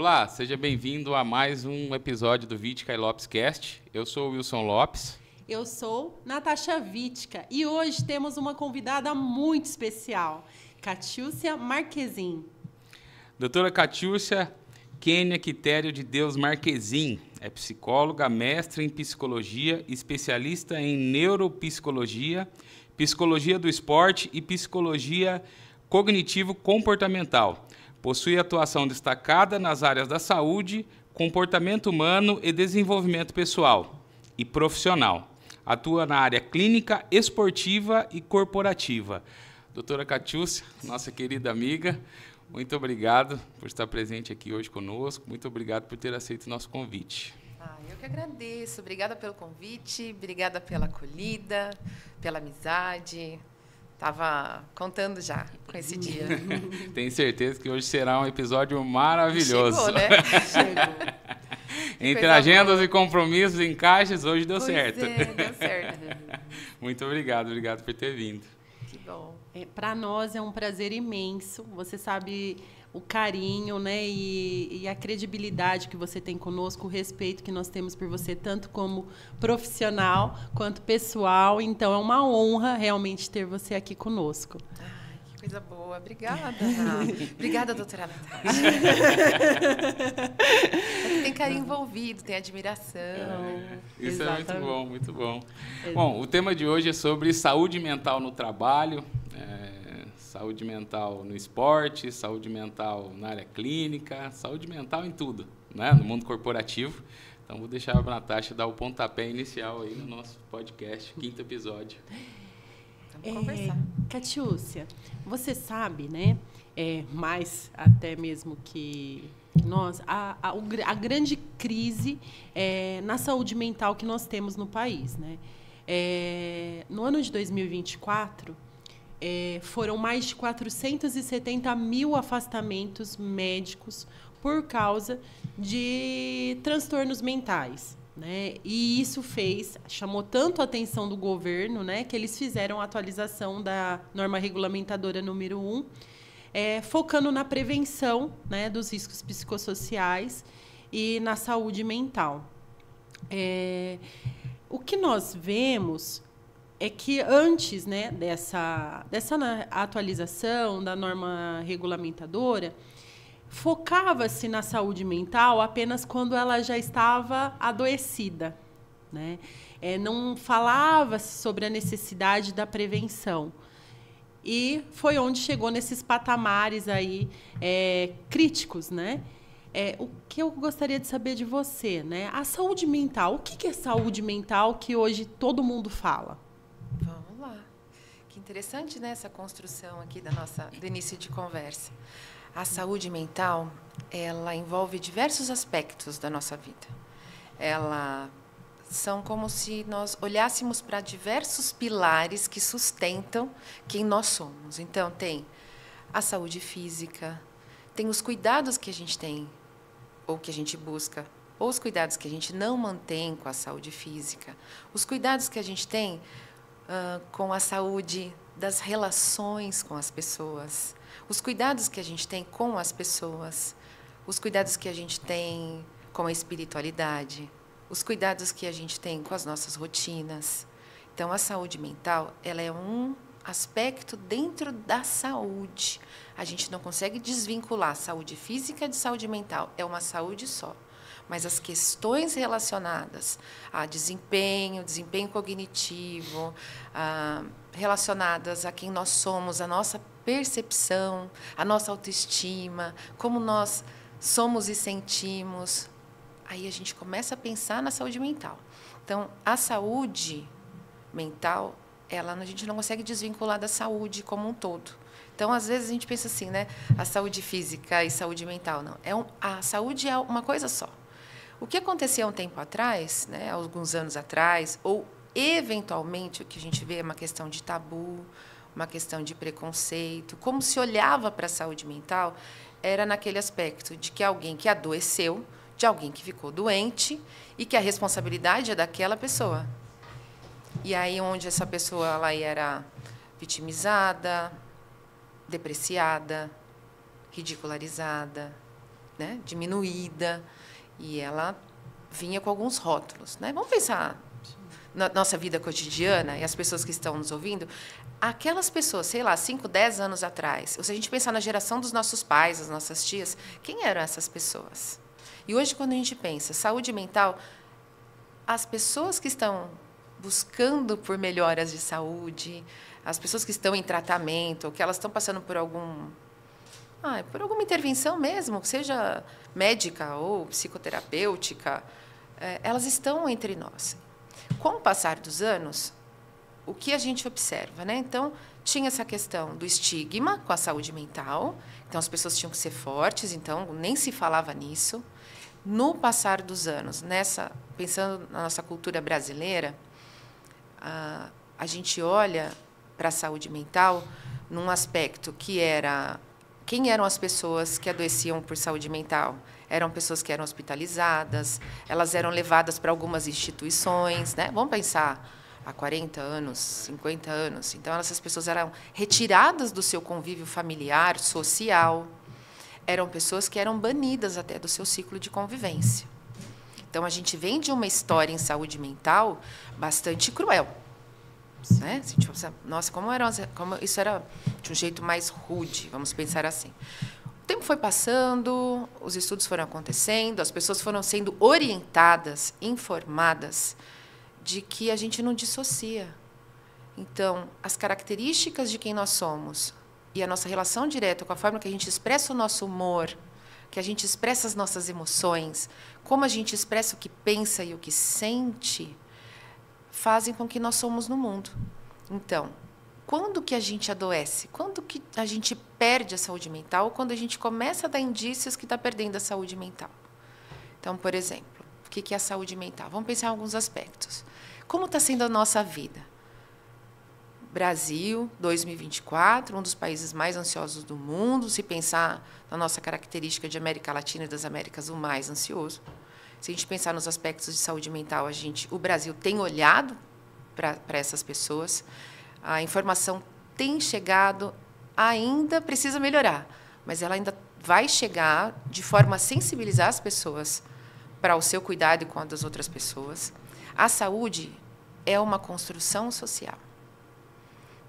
Olá, seja bem-vindo a mais um episódio do Vitka e Lopes Cast. Eu sou o Wilson Lopes. Eu sou Natasha Vitka e hoje temos uma convidada muito especial, Catiúcia Marquezin. Doutora Catiúcia Kênia Quitério de Deus Marquezin é psicóloga, mestre em psicologia, especialista em neuropsicologia, psicologia do esporte e psicologia cognitivo-comportamental. Possui atuação destacada nas áreas da saúde, comportamento humano e desenvolvimento pessoal e profissional. Atua na área clínica, esportiva e corporativa. Doutora Catiúcia, nossa querida amiga, muito obrigado por estar presente aqui hoje conosco. Muito obrigado por ter aceito o nosso convite. Eu que agradeço. Obrigada pelo convite, obrigada pela acolhida, pela amizade. Estava contando já com esse dia. Tenho certeza que hoje será um episódio maravilhoso. Chegou, né? Chegou. Entre agendas e compromissos, encaixes, hoje deu certo. Deu certo. Muito obrigado por ter vindo. Que bom. Para nós é um prazer imenso. Você sabe o carinho, né, e a credibilidade que você tem conosco, o respeito que nós temos por você, tanto como profissional quanto pessoal. Então, é uma honra realmente ter você aqui conosco. Que coisa boa. Obrigada. Obrigada, doutora Natasha. Tem carinho envolvido, tem admiração. Isso exatamente. É muito bom, muito bom. Bom, o tema de hoje é sobre saúde mental no trabalho, saúde mental no esporte, saúde mental na área clínica, saúde mental em tudo, né? No mundo corporativo. Então, vou deixar a Natasha dar o pontapé inicial aí no nosso podcast, 5º episódio. Vamos conversar. Catiúcia, você sabe, né, mais até mesmo que nós, a grande crise na saúde mental que nós temos no país, né? No ano de 2024, foram mais de 470 mil afastamentos médicos por causa de transtornos mentais, né? E isso chamou tanto a atenção do governo, né, que eles fizeram a atualização da norma regulamentadora número 1, focando na prevenção, né, dos riscos psicossociais e na saúde mental. O que nós vemos é que antes, né, dessa atualização da norma regulamentadora, focava-se na saúde mental apenas quando ela já estava adoecida, né? Não falava-se sobre a necessidade da prevenção. E foi onde chegou nesses patamares aí, críticos, né? O que eu gostaria de saber de você, né? A saúde mental. O que é saúde mental que hoje todo mundo fala? Vamos lá. Que interessante, né, essa construção aqui do início de conversa. A saúde mental, ela envolve diversos aspectos da nossa vida. São como se nós olhássemos para diversos pilares que sustentam quem nós somos. Então, tem a saúde física, tem os cuidados que a gente tem, ou que a gente busca, ou os cuidados que a gente não mantém com a saúde física, os cuidados que a gente tem com a saúde das relações com as pessoas, os cuidados que a gente tem com as pessoas, os cuidados que a gente tem com a espiritualidade, os cuidados que a gente tem com as nossas rotinas. Então, a saúde mental, ela é um aspecto dentro da saúde. A gente não consegue desvincular saúde física de saúde mental. É uma saúde só. Mas as questões relacionadas a desempenho cognitivo, relacionadas a quem nós somos, a nossa percepção, a nossa autoestima, como nós somos e sentimos, aí a gente começa a pensar na saúde mental. Então, a saúde mental, a gente não consegue desvincular da saúde como um todo. Então, às vezes, a gente pensa assim, né? A saúde física e saúde mental. Não. A saúde é uma coisa só. O que acontecia há um tempo atrás, né, alguns anos atrás, ou eventualmente o que a gente vê é uma questão de tabu, uma questão de preconceito, como se olhava para a saúde mental, era naquele aspecto de que alguém que adoeceu, de alguém que ficou doente e que a responsabilidade é daquela pessoa. E aí onde essa pessoa ela era vitimizada, depreciada, ridicularizada, né, diminuída, e ela vinha com alguns rótulos, né? Vamos pensar na nossa vida cotidiana e as pessoas que estão nos ouvindo, aquelas pessoas, sei lá, 5, 10 anos atrás, ou se a gente pensar na geração dos nossos pais, das nossas tias, quem eram essas pessoas? E hoje, quando a gente pensa saúde mental, as pessoas que estão buscando por melhoras de saúde, as pessoas que estão em tratamento, que elas estão passando por alguma intervenção mesmo, seja médica ou psicoterapêutica, elas estão entre nós. Com o passar dos anos, o que a gente observa, né? Então, tinha essa questão do estigma com a saúde mental, então as pessoas tinham que ser fortes, então nem se falava nisso. No passar dos anos, pensando na nossa cultura brasileira, a gente olha para a saúde mental num aspecto que era quem eram as pessoas que adoeciam por saúde mental? Eram pessoas que eram hospitalizadas, elas eram levadas para algumas instituições, né? Vamos pensar há 40 anos, 50 anos. Então, essas pessoas eram retiradas do seu convívio familiar, social. Eram pessoas que eram banidas até do seu ciclo de convivência. Então, a gente vem de uma história em saúde mental bastante cruel. Né? Nossa, como isso era de um jeito mais rude, vamos pensar assim. O tempo foi passando, os estudos foram acontecendo, as pessoas foram sendo orientadas, informadas de que a gente não dissocia. Então, as características de quem nós somos e a nossa relação direta com a forma que a gente expressa o nosso humor, que a gente expressa as nossas emoções, como a gente expressa o que pensa e o que sente, fazem com que nós somos no mundo. Então, quando que a gente adoece? Quando que a gente perde a saúde mental? Quando a gente começa a dar indícios que está perdendo a saúde mental. Então, por exemplo, o que é a saúde mental? Vamos pensar em alguns aspectos. Como está sendo a nossa vida? Brasil, 2024, um dos países mais ansiosos do mundo. Se pensar na nossa característica de América Latina e das Américas, o mais ansioso. Se a gente pensar nos aspectos de saúde mental, o Brasil tem olhado para essas pessoas, a informação tem chegado, ainda precisa melhorar, mas ela ainda vai chegar de forma a sensibilizar as pessoas para o seu cuidado e com a das outras pessoas. A saúde é uma construção social.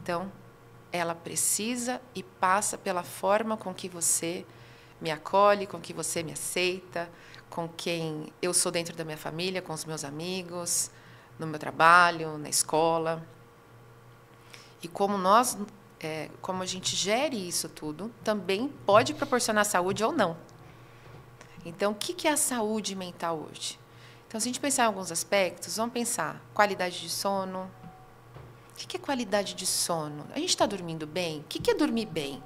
Então, ela precisa e passa pela forma com que você me acolhe, com que você me aceita, com quem eu sou dentro da minha família, com os meus amigos, no meu trabalho, na escola. E como a gente gere isso tudo, também pode proporcionar saúde ou não. Então, o que é a saúde mental hoje? Então, se a gente pensar em alguns aspectos, vamos pensar qualidade de sono. O que é qualidade de sono? A gente está dormindo bem? O que é dormir bem?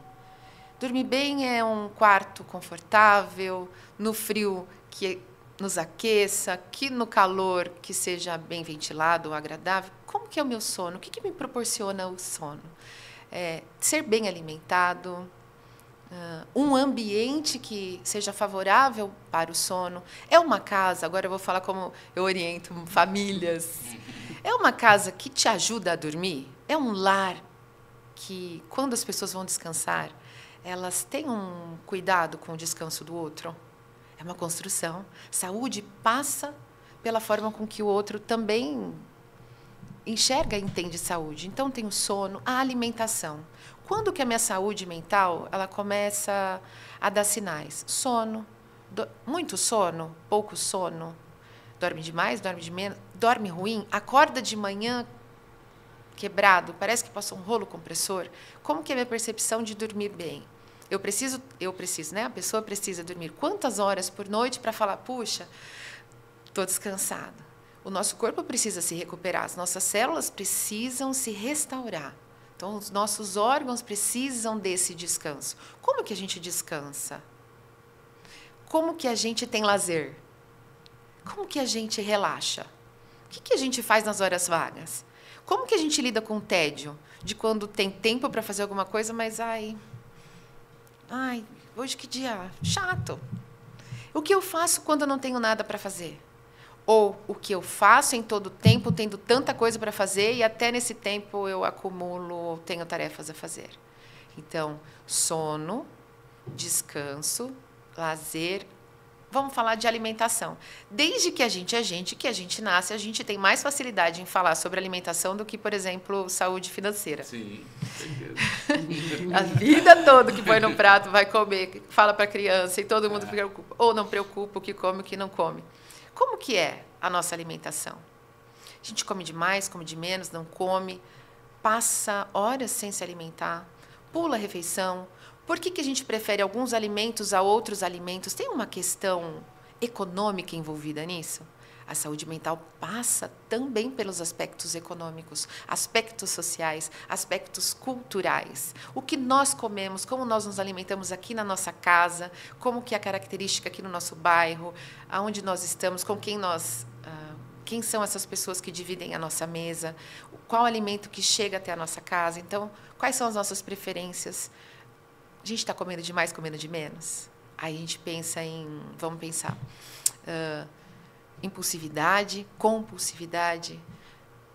Dormir bem é um quarto confortável, no frio que nos aqueça, que no calor que seja bem ventilado ou agradável. Como que é o meu sono? O que me proporciona o sono? Ser bem alimentado, um ambiente que seja favorável para o sono. É uma casa, agora eu vou falar como eu oriento famílias. É uma casa que te ajuda a dormir? É um lar que, quando as pessoas vão descansar, elas têm um cuidado com o descanso do outro? É uma construção. Saúde passa pela forma com que o outro também enxerga e entende saúde. Então, tem o sono, a alimentação. Quando que a minha saúde mental ela começa a dar sinais? Sono, muito sono, pouco sono, dorme demais, dorme de menos, dorme ruim, acorda de manhã quebrado, parece que passou um rolo compressor. Como que é a minha percepção de dormir bem? Eu preciso, né? A pessoa precisa dormir quantas horas por noite para falar, puxa, estou descansada. O nosso corpo precisa se recuperar, as nossas células precisam se restaurar. Então, os nossos órgãos precisam desse descanso. Como que a gente descansa? Como que a gente tem lazer? Como que a gente relaxa? O que a gente faz nas horas vagas? Como que a gente lida com o tédio? De quando tem tempo para fazer alguma coisa, mas hoje que dia chato. O que eu faço quando eu não tenho nada para fazer? Ou o que eu faço em todo o tempo, tendo tanta coisa para fazer, e até nesse tempo eu acumulo, tenho tarefas a fazer. Então, sono, descanso lazer. Vamos falar de alimentação. Desde que a gente é gente, que a gente nasce, a gente tem mais facilidade em falar sobre alimentação do que, por exemplo, saúde financeira. Sim, com certeza. A vida toda que põe no prato, vai comer, fala para a criança e todo mundo preocupa. Ou não preocupa o que come, o que não come. Como que é a nossa alimentação? A gente come demais, come de menos, não come, passa horas sem se alimentar, pula a refeição. Por que a gente prefere alguns alimentos a outros alimentos? Tem uma questão econômica envolvida nisso? A saúde mental passa também pelos aspectos econômicos, aspectos sociais, aspectos culturais. O que nós comemos, como nós nos alimentamos aqui na nossa casa, como que é a característica aqui no nosso bairro, aonde nós estamos, com quem nós... quem são essas pessoas que dividem a nossa mesa, qual alimento que chega até a nossa casa. Então, quais são as nossas preferências? A gente está comendo demais, comendo de menos? Aí a gente pensa em, vamos pensar, impulsividade, compulsividade.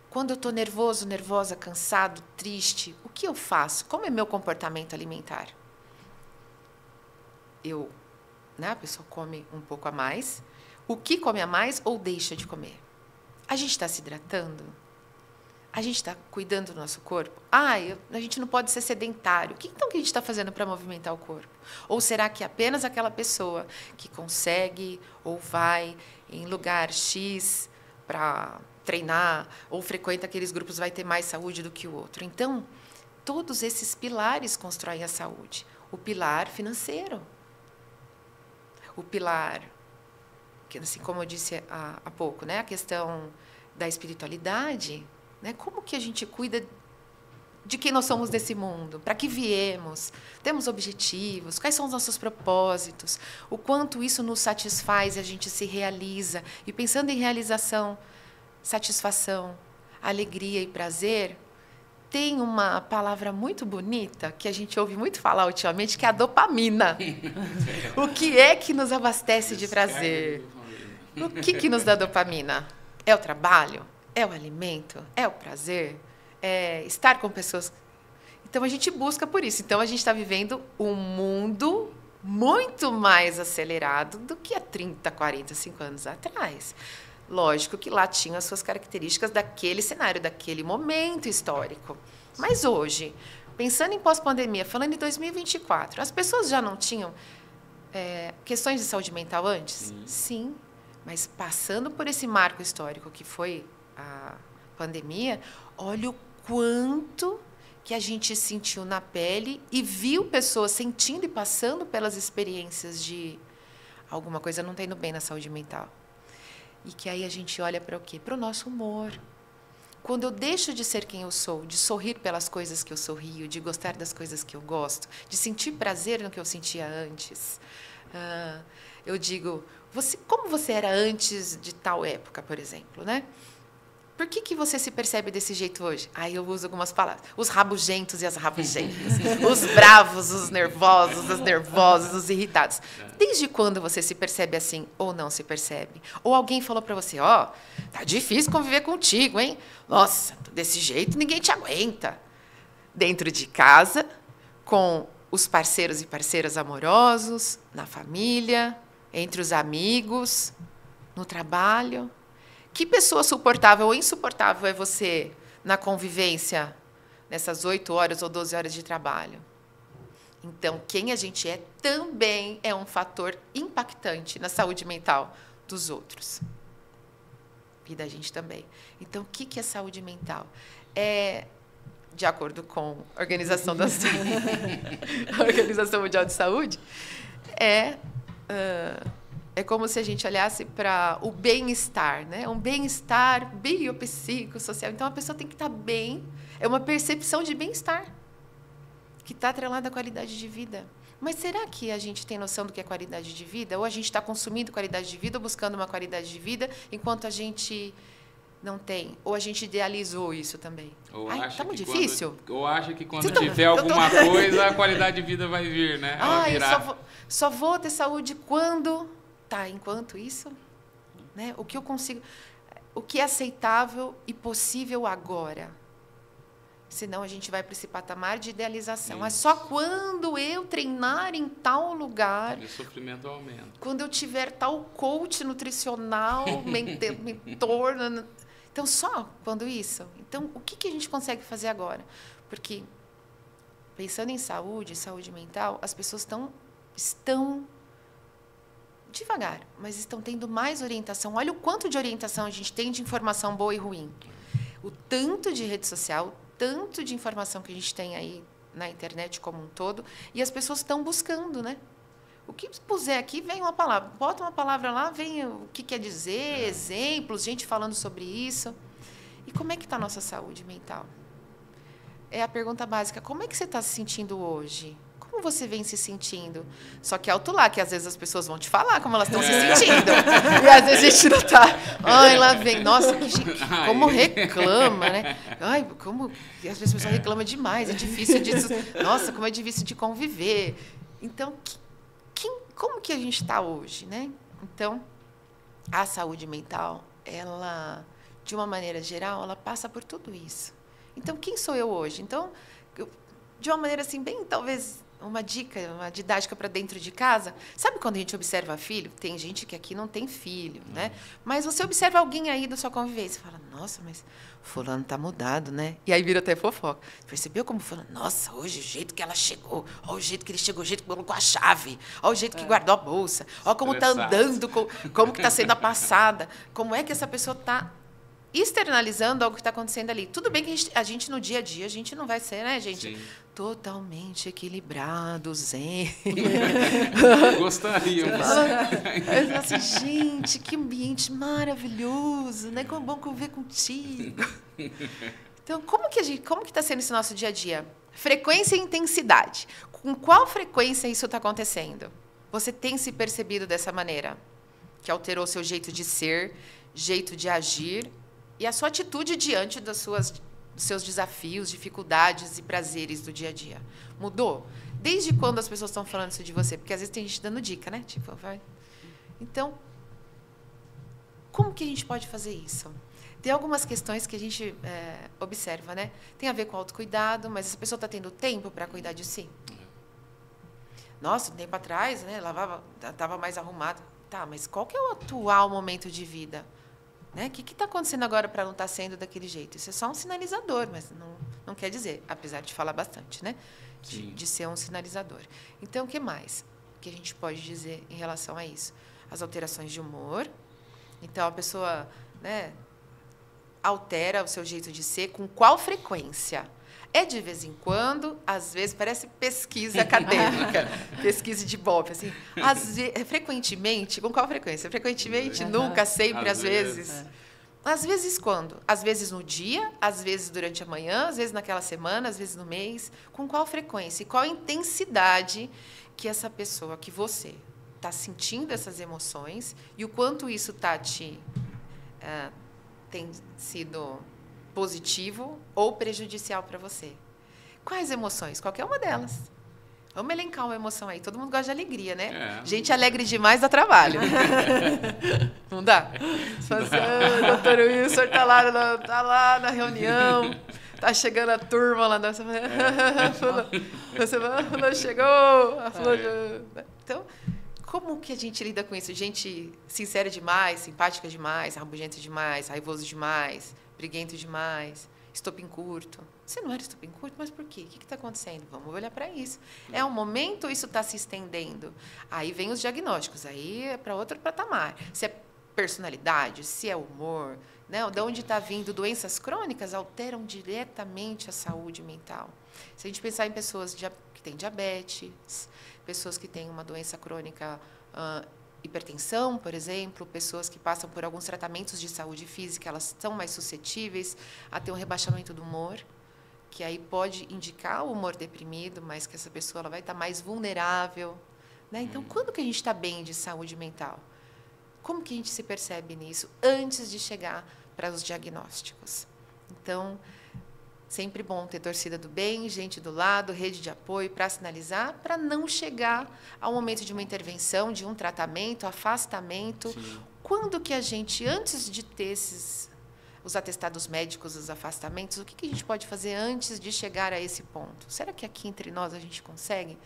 Quando eu estou nervoso, nervosa, cansado, triste, o que eu faço? Como é meu comportamento alimentar? A pessoa come um pouco a mais. O que come a mais ou deixa de comer? A gente está se hidratando? A gente está cuidando do nosso corpo? A gente não pode ser sedentário. O que então que a gente está fazendo para movimentar o corpo? Ou será que apenas aquela pessoa que consegue ou vai em lugar X para treinar ou frequenta aqueles grupos vai ter mais saúde do que o outro? Então, todos esses pilares constroem a saúde. O pilar financeiro. O pilar, que, assim como eu disse há pouco, né, a questão da espiritualidade, né, como que a gente cuida de quem nós somos nesse mundo, para que viemos, temos objetivos, quais são os nossos propósitos, o quanto isso nos satisfaz e a gente se realiza. E pensando em realização, satisfação, alegria e prazer, tem uma palavra muito bonita que a gente ouve muito falar ultimamente, que é a dopamina. O que é que nos abastece de prazer? O que nos dá dopamina? É o trabalho? É o alimento? É o prazer? É estar com pessoas? Então, a gente busca por isso. Então, a gente está vivendo um mundo muito mais acelerado do que há 30, 45 anos atrás. Lógico que lá tinha as suas características daquele cenário, daquele momento histórico. Mas hoje, pensando em pós-pandemia, falando em 2024, as pessoas já não tinham questões de saúde mental antes? Sim. Mas passando por esse marco histórico que foi a pandemia, olha o quanto que a gente sentiu na pele e viu pessoas sentindo e passando pelas experiências de alguma coisa não está indo bem na saúde mental. E que aí a gente olha para o quê? Para o nosso humor. Quando eu deixo de ser quem eu sou, de sorrir pelas coisas que eu sorrio, de gostar das coisas que eu gosto, de sentir prazer no que eu sentia antes, eu digo, como você era antes de tal época, por exemplo, né? Por que você se percebe desse jeito hoje? Aí eu uso algumas palavras. Os rabugentos e as rabugentas. Os bravos, os nervosos, as nervosas, os irritados. Desde quando você se percebe assim ou não se percebe? Ou alguém falou para você, tá difícil conviver contigo, hein? Nossa, desse jeito ninguém te aguenta. Dentro de casa, com os parceiros e parceiras amorosos, na família, entre os amigos, no trabalho. Que pessoa suportável ou insuportável é você na convivência nessas 8 horas ou 12 horas de trabalho? Então, quem a gente é também é um fator impactante na saúde mental dos outros. E da gente também. Então, o que é saúde mental? De acordo com a Organização Mundial de Saúde, é como se a gente olhasse para o bem-estar, né? Um bem-estar biopsicossocial. Então, a pessoa tem que estar bem. É uma percepção de bem-estar que está atrelada à qualidade de vida. Mas será que a gente tem noção do que é qualidade de vida? Ou a gente está consumindo qualidade de vida ou buscando uma qualidade de vida enquanto a gente não tem? Ou a gente idealizou isso também? Tá muito difícil? Ou acha que quando tiver alguma coisa, a qualidade de vida vai vir, né? Eu só vou ter saúde quando... Tá, enquanto isso, né, o que é aceitável e possível agora? Senão a gente vai para esse patamar de idealização. Mas só quando eu treinar em tal lugar... O sofrimento aumenta. Quando eu tiver tal coach nutricional, mentor... Então, só quando isso. Então, o que a gente consegue fazer agora? Porque, pensando em saúde mental, as pessoas estão devagar, mas estão tendo mais orientação. Olha o quanto de orientação a gente tem de informação boa e ruim. O tanto de rede social, tanto de informação que a gente tem aí na internet como um todo, e as pessoas estão buscando, né? O que puser aqui, vem uma palavra. Bota uma palavra lá, vem o que quer dizer, exemplos, gente falando sobre isso. E como é que está a nossa saúde mental? É a pergunta básica. Como é que você está se sentindo hoje? Como você vem se sentindo? Só que alto lá, que às vezes as pessoas vão te falar como elas estão se sentindo. E às vezes a gente não está. Ai, lá vem. Nossa, como reclama, né? Ai, como as pessoas reclamam demais. É difícil disso. Nossa, como é difícil de conviver. Então, como que a gente está hoje, né? Então, a saúde mental, ela, de uma maneira geral, ela passa por tudo isso. Então, quem sou eu hoje? Então, de uma maneira assim, bem, talvez, uma dica, uma didática para dentro de casa. Sabe quando a gente observa filho? Tem gente que aqui não tem filho, né? Mas você observa alguém aí da sua convivência e fala, nossa, mas fulano tá mudado, né? E aí vira até fofoca. Percebeu como fulano? Nossa, hoje o jeito que ela chegou, olha o jeito que ele chegou, o jeito que colocou a chave, olha o jeito que guardou a bolsa, olha como está andando, como que está sendo a passada, como é que essa pessoa está externalizando algo que está acontecendo ali. Tudo bem que a gente, no dia a dia, a gente não vai ser, né, gente? Sim. Totalmente equilibrado, zen. Gostaríamos. Assim, gente, que ambiente maravilhoso, né? Como bom conviver contigo. Então, como que está sendo esse nosso dia a dia? Frequência e intensidade. Com qual frequência isso está acontecendo? Você tem se percebido dessa maneira? Que alterou seu jeito de ser, jeito de agir e a sua atitude diante dos seus desafios, dificuldades e prazeres do dia a dia. Mudou? Desde quando as pessoas estão falando isso de você? Porque às vezes tem gente dando dica, né? Tipo, vai. Então, como que a gente pode fazer isso? Tem algumas questões que a gente observa, né? Tem a ver com autocuidado, mas essa pessoa está tendo tempo para cuidar de si? Nossa, um tempo atrás, né? Lavava, estava mais arrumada. Tá, mas qual que é o atual momento de vida? Né? O que está acontecendo agora para não estar sendo daquele jeito? Isso é só um sinalizador, mas não quer dizer, apesar de falar bastante, né? De ser um sinalizador. Então, o que mais que a gente pode dizer em relação a isso? As alterações de humor. Então, a pessoa, né, altera o seu jeito de ser. Com qual frequência? É de vez em quando, às vezes, parece pesquisa acadêmica, pesquisa de Ibope, assim. Frequentemente, com qual frequência? Frequentemente, nunca, sempre, às vezes. Às vezes quando? Às vezes no dia, às vezes durante a manhã, às vezes naquela semana, às vezes no mês. Com qual frequência? E qual a intensidade que essa pessoa, que você, está sentindo essas emoções e o quanto isso tem sido positivo ou prejudicial para você. Quais emoções? Qualquer uma delas. Vamos elencar uma emoção aí. Todo mundo gosta de alegria, né? Gente alegre demais dá trabalho. Não dá? Você fala assim, doutor Wilson está lá na reunião, está chegando a turma lá. Fulano chegou. Então, como que a gente lida com isso? Gente sincera demais, simpática demais, rabugenta demais, raivoso demais, briguento demais, estopim curto. Você não era estopim curto, mas por quê? O que está acontecendo? Vamos olhar para isso. É um momento ou isso está se estendendo? Aí vem os diagnósticos, aí é para outro patamar. Se é personalidade, se é humor, né? De onde está vindo doenças crônicas, alteram diretamente a saúde mental. Se a gente pensar em pessoas que têm diabetes, pessoas que têm uma doença crônica, hipertensão, por exemplo, pessoas que passam por alguns tratamentos de saúde física, elas são mais suscetíveis a ter um rebaixamento do humor, que aí pode indicar o humor deprimido, mas que essa pessoa ela vai estar mais vulnerável, né? Então, quando que a gente está bem de saúde mental? Como que a gente se percebe nisso antes de chegar para os diagnósticos? Então, sempre bom ter torcida do bem, gente do lado, rede de apoio para sinalizar, para não chegar ao momento de uma intervenção, de um tratamento, afastamento. Sim. Quando que a gente, antes de ter os atestados médicos, os afastamentos, o que a gente pode fazer antes de chegar a esse ponto? Será que aqui entre nós a gente consegue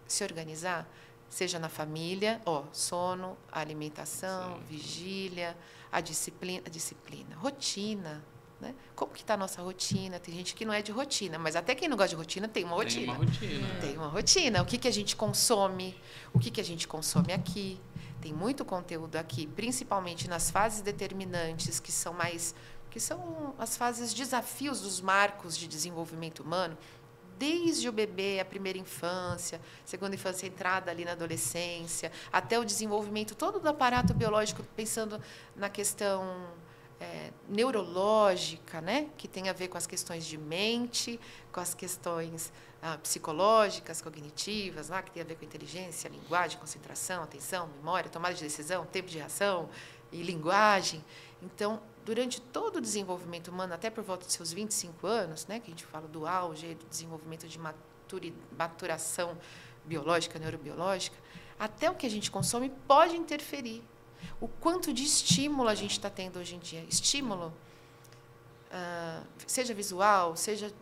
se organizar? Seja na família, sono, alimentação, vigília, a disciplina, rotina. Né? Como que está a nossa rotina? Tem gente que não é de rotina, mas até quem não gosta de rotina tem uma rotina. Tem uma rotina. O que a gente consome? O que a gente consome aqui? Tem muito conteúdo aqui, principalmente nas fases determinantes, que são as fases desafios dos marcos de desenvolvimento humano, desde o bebê, a primeira infância, segunda infância, entrada ali na adolescência, até o desenvolvimento todo do aparato biológico, pensando na questão neurológica, né? Que tem a ver com as questões de mente, com as questões psicológicas, cognitivas, que tem a ver com inteligência, linguagem, concentração, atenção, memória, tomada de decisão, tempo de reação e linguagem. Então, durante todo o desenvolvimento humano, até por volta dos seus 25 anos, né, que a gente fala do auge, do desenvolvimento de maturação biológica, neurobiológica, até o que a gente consome pode interferir. O quanto de estímulo a gente está tendo hoje em dia. Estímulo, seja visual, seja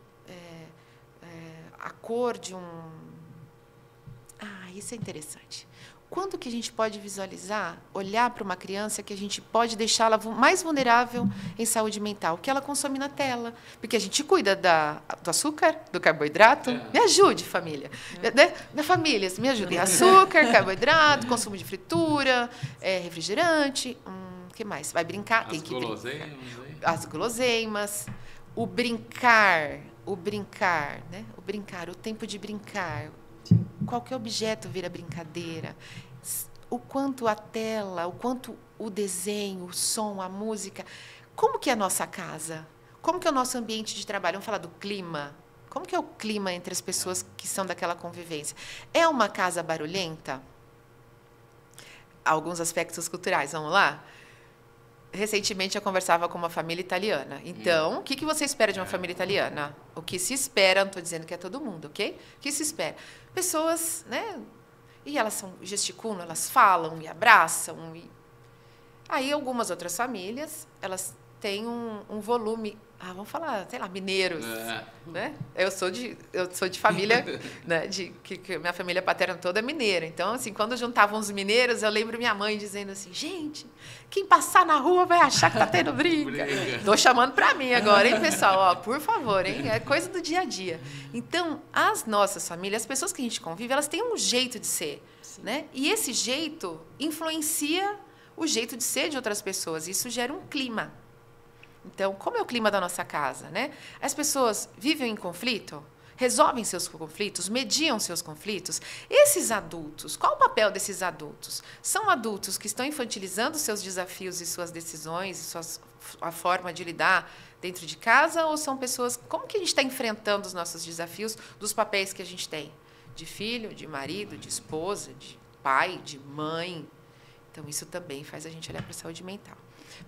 a cor de um... isso é interessante. Quanto que a gente pode visualizar, olhar para uma criança que a gente pode deixá-la mais vulnerável em saúde mental, que ela consome na tela. Porque a gente cuida do açúcar, do carboidrato. Me ajude, família. Na família, me ajudem. Açúcar, carboidrato, consumo de fritura, refrigerante. O que mais? Vai brincar? Tem que brincar. As guloseimas. O brincar, né? O tempo de brincar. Qualquer objeto vira brincadeira. O quanto a tela, o quanto o desenho, o som, a música. Como que é a nossa casa? Como que é o nosso ambiente de trabalho? Vamos falar do clima. Como que é o clima entre as pessoas que são daquela convivência? É uma casa barulhenta? Alguns aspectos culturais, vamos lá? Recentemente eu conversava com uma família italiana. Então, o que você espera de uma família italiana? O que se espera, não estou dizendo que é todo mundo, ok? O que se espera? Pessoas, né? E elas gesticulam, elas falam e abraçam. Aí, algumas outras famílias, elas têm um volume... vamos falar, sei lá, mineiros. Né? Eu sou de família, né, que minha família paterna toda é mineira. Então, assim, quando juntavam os mineiros, eu lembro minha mãe dizendo assim, gente, quem passar na rua vai achar que está tendo briga. Estou chamando para mim agora, hein, pessoal? Por favor, hein? É coisa do dia a dia. Então, as nossas famílias, as pessoas que a gente convive, elas têm um jeito de ser. Né? E esse jeito influencia o jeito de ser de outras pessoas. Isso gera um clima. Então, como é o clima da nossa casa? Né? As pessoas vivem em conflito, resolvem seus conflitos, mediam seus conflitos. Esses adultos, qual o papel desses adultos? São adultos que estão infantilizando seus desafios e suas decisões, a forma de lidar dentro de casa? Ou são pessoas... Como que a gente está enfrentando os nossos desafios dos papéis que a gente tem? De filho, de marido, de esposa, de pai, de mãe. Então, isso também faz a gente olhar para a saúde mental.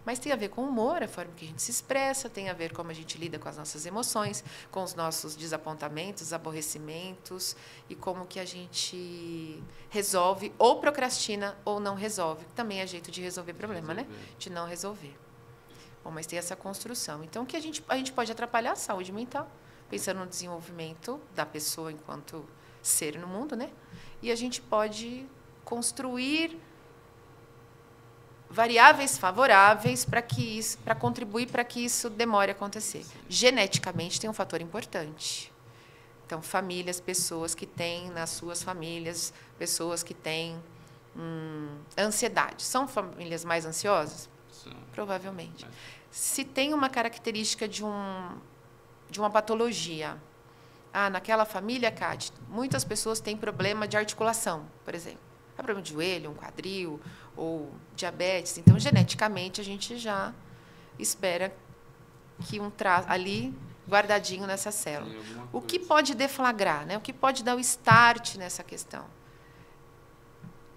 Mas tem a ver com o humor, a forma que a gente se expressa, tem a ver como a gente lida com as nossas emoções, com os nossos desapontamentos, aborrecimentos, e como que a gente resolve, ou procrastina, ou não resolve. Também é jeito de resolver problema, né? De não resolver. Bom, mas tem essa construção. Então, que a gente pode atrapalhar a saúde mental, pensando no desenvolvimento da pessoa enquanto ser no mundo, né? E a gente pode construir variáveis favoráveis para contribuir para que isso demore a acontecer. Geneticamente tem um fator importante. Então, famílias, pessoas que têm nas suas famílias, pessoas que têm ansiedade. São famílias mais ansiosas? Sim. Provavelmente. Se tem uma característica de uma patologia, naquela família, Cátia, muitas pessoas têm problema de articulação, por exemplo. Problema de joelho, um quadril, ou diabetes. Então, geneticamente, a gente já espera que ali guardadinho nessa célula. O que pode deflagrar, né? O que pode dar o start nessa questão?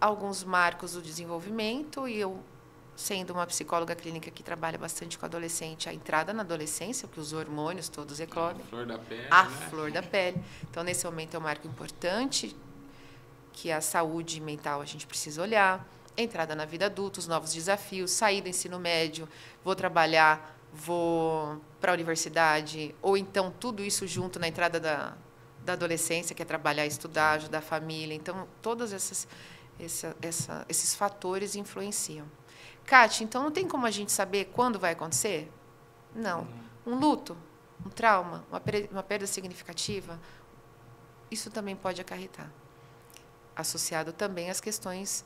Alguns marcos do desenvolvimento, e eu, sendo uma psicóloga clínica que trabalha bastante com adolescente, a entrada na adolescência, porque os hormônios todos eclodem. A flor da pele. Flor da pele. Então, nesse momento, é um marco importante que a saúde mental a gente precisa olhar. Entrada na vida adulta, os novos desafios, sair do ensino médio, vou trabalhar vou para a universidade, ou então tudo isso junto na entrada da adolescência, que é trabalhar, estudar, ajudar a família. Então, todos esses fatores influenciam. Kátia, então não tem como a gente saber quando vai acontecer? Não. Um luto, um trauma, uma perda significativa, isso também pode acarretar. Associado também às questões,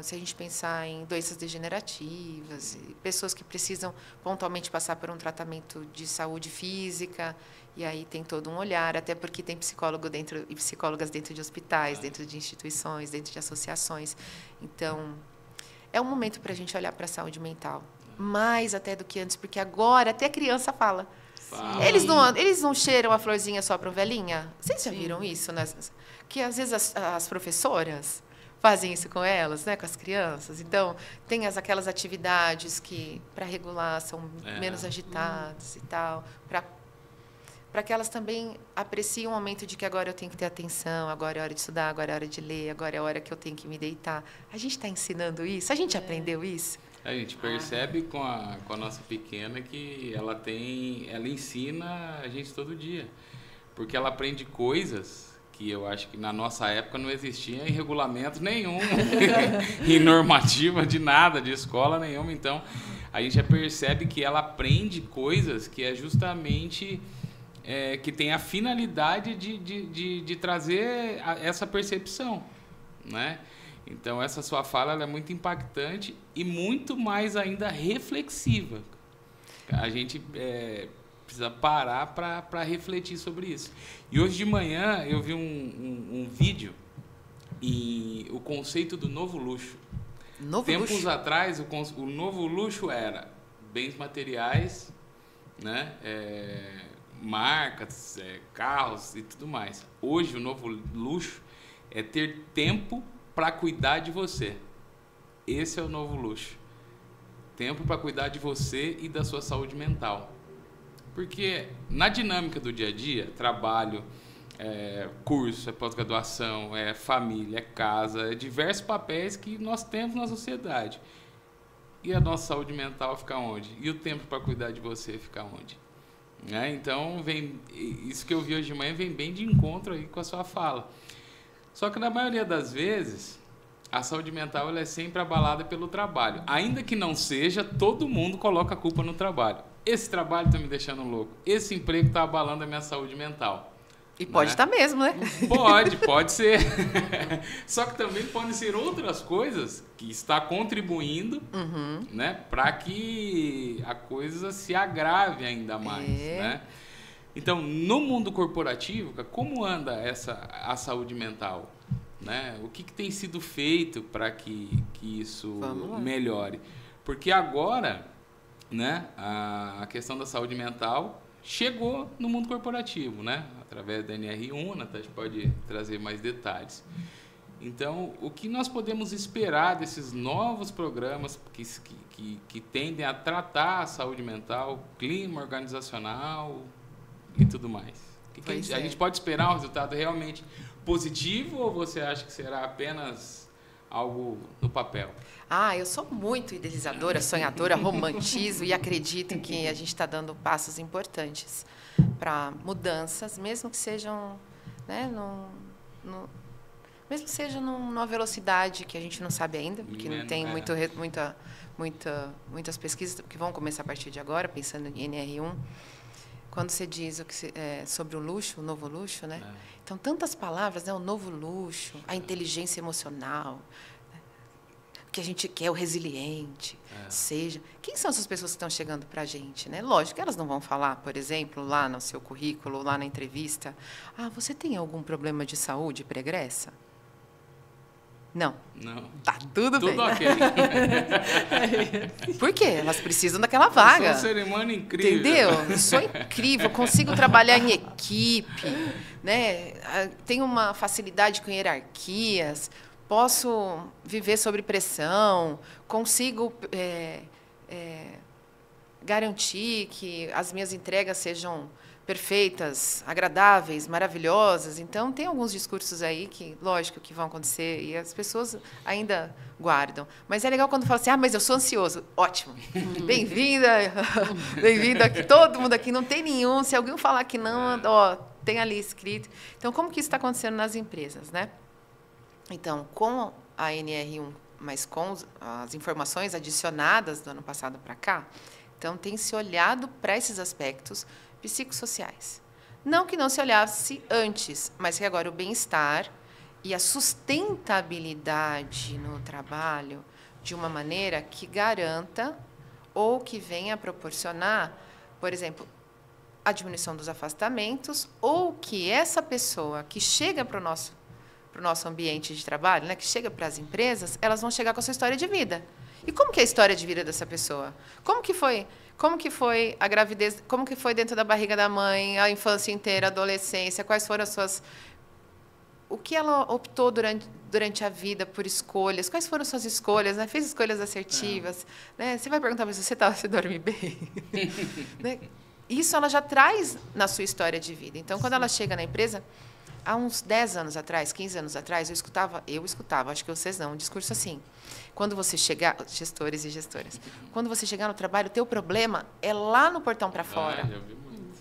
se a gente pensar em doenças degenerativas, pessoas que precisam pontualmente passar por um tratamento de saúde física, e aí tem todo um olhar, até porque tem psicólogo dentro e psicólogas dentro de hospitais, dentro de instituições, dentro de associações. Então, é um momento para a gente olhar para a saúde mental, mais até do que antes, porque agora até a criança fala. Eles não cheiram a florzinha só para velhinha? Vocês já viram isso? Né? Que às vezes as professoras fazem isso com elas, né, com as crianças. Então, tem aquelas atividades que, para regular, são menos agitadas e tal, para que elas também apreciem o momento de que agora eu tenho que ter atenção, agora é hora de estudar, agora é hora de ler, agora é a hora que eu tenho que me deitar. A gente está ensinando isso? A gente aprendeu isso? A gente percebe com a nossa pequena que ela ensina a gente todo dia. Porque ela aprende coisas que eu acho que na nossa época não existia em regulamento nenhum, em normativa de nada, de escola nenhuma. Então, a gente já percebe que ela aprende coisas que é justamente... que tem a finalidade de trazer essa percepção, né? Então, essa sua fala ela é muito impactante e muito mais ainda reflexiva. A gente precisa parar para refletir sobre isso. E hoje de manhã eu vi um vídeo e o conceito do novo luxo. Tempos atrás, o novo luxo era bens materiais, né? Marcas, carros e tudo mais. Hoje, o novo luxo é ter tempo para cuidar de você. Esse é o novo luxo. Tempo para cuidar de você e da sua saúde mental. Porque na dinâmica do dia a dia, trabalho, curso, pós-graduação, família, casa, diversos papéis que nós temos na sociedade. E a nossa saúde mental fica onde? E o tempo para cuidar de você fica onde? Então, isso que eu vi hoje de manhã vem bem de encontro aí com a sua fala. Só que na maioria das vezes, a saúde mental ela é sempre abalada pelo trabalho. Ainda que não seja, todo mundo coloca a culpa no trabalho. Esse trabalho está me deixando louco. Esse emprego está abalando a minha saúde mental. E pode estar mesmo, né? Pode ser. Só que também podem ser outras coisas que está contribuindo, né, para que a coisa se agrave ainda mais, né? Então, no mundo corporativo, como anda a saúde mental? Né? O que tem sido feito para que isso melhore? Porque agora, né, a questão da saúde mental chegou no mundo corporativo, né? Através da NR1, a gente pode trazer mais detalhes. Então, o que nós podemos esperar desses novos programas que tendem a tratar a saúde mental, clima organizacional e tudo mais? A gente pode esperar um resultado realmente positivo ou você acha que será apenas algo no papel? Eu sou muito idealizadora, sonhadora, romantizo e acredito que a gente está dando passos importantes para mudanças, mesmo que sejam, né, mesmo que seja numa velocidade que a gente não sabe ainda, porque não tem muitas pesquisas que vão começar a partir de agora, pensando em NR1. Quando você diz sobre o luxo, o novo luxo, né? Então, tantas palavras, né? O novo luxo, a inteligência emocional, né? O que a gente quer, o resiliente, seja... Quem são essas pessoas que estão chegando para a gente, né? Lógico que elas não vão falar, por exemplo, lá no seu currículo, lá na entrevista, você tem algum problema de saúde pregressa? Não. Tá tudo bem. Tudo ok. Por quê? Elas precisam daquela vaga. Eu sou um ser humano incrível. Entendeu? Eu sou incrível, consigo trabalhar em equipe, né? Tenho uma facilidade com hierarquias, posso viver sob pressão, consigo garantir que as minhas entregas sejam perfeitas, agradáveis, maravilhosas. Então, tem alguns discursos aí que, lógico, que vão acontecer e as pessoas ainda guardam. Mas é legal quando fala assim, mas eu sou ansioso. Ótimo. Bem-vinda, bem-vindo aqui, todo mundo aqui, não tem nenhum. Se alguém falar que não, tem ali escrito. Então, como que isso está acontecendo nas empresas, né? Então, com a NR1, mas com as informações adicionadas do ano passado para cá, então, tem se olhado para esses aspectos psicossociais. Não que não se olhasse antes, mas que agora o bem-estar e a sustentabilidade no trabalho de uma maneira que garanta ou que venha a proporcionar, por exemplo, a diminuição dos afastamentos ou que essa pessoa que chega para o nosso ambiente de trabalho, né, que chega para as empresas, elas vão chegar com a sua história de vida. E como que é a história de vida dessa pessoa? Como que foi a gravidez? Como que foi dentro da barriga da mãe, a infância inteira, a adolescência? Quais foram as suas... O que ela optou durante a vida por escolhas? Quais foram as suas escolhas? Né? Fez escolhas assertivas? Né? Você vai perguntar para você dorme bem? Né? Isso ela já traz na sua história de vida. Então, quando ela chega na empresa... Há uns 10 anos atrás, 15 anos atrás, eu escutava, acho que vocês não, um discurso assim. Quando você chegar, gestores e gestoras, quando você chegar no trabalho, o teu problema é lá no portão para fora. Já vi muito.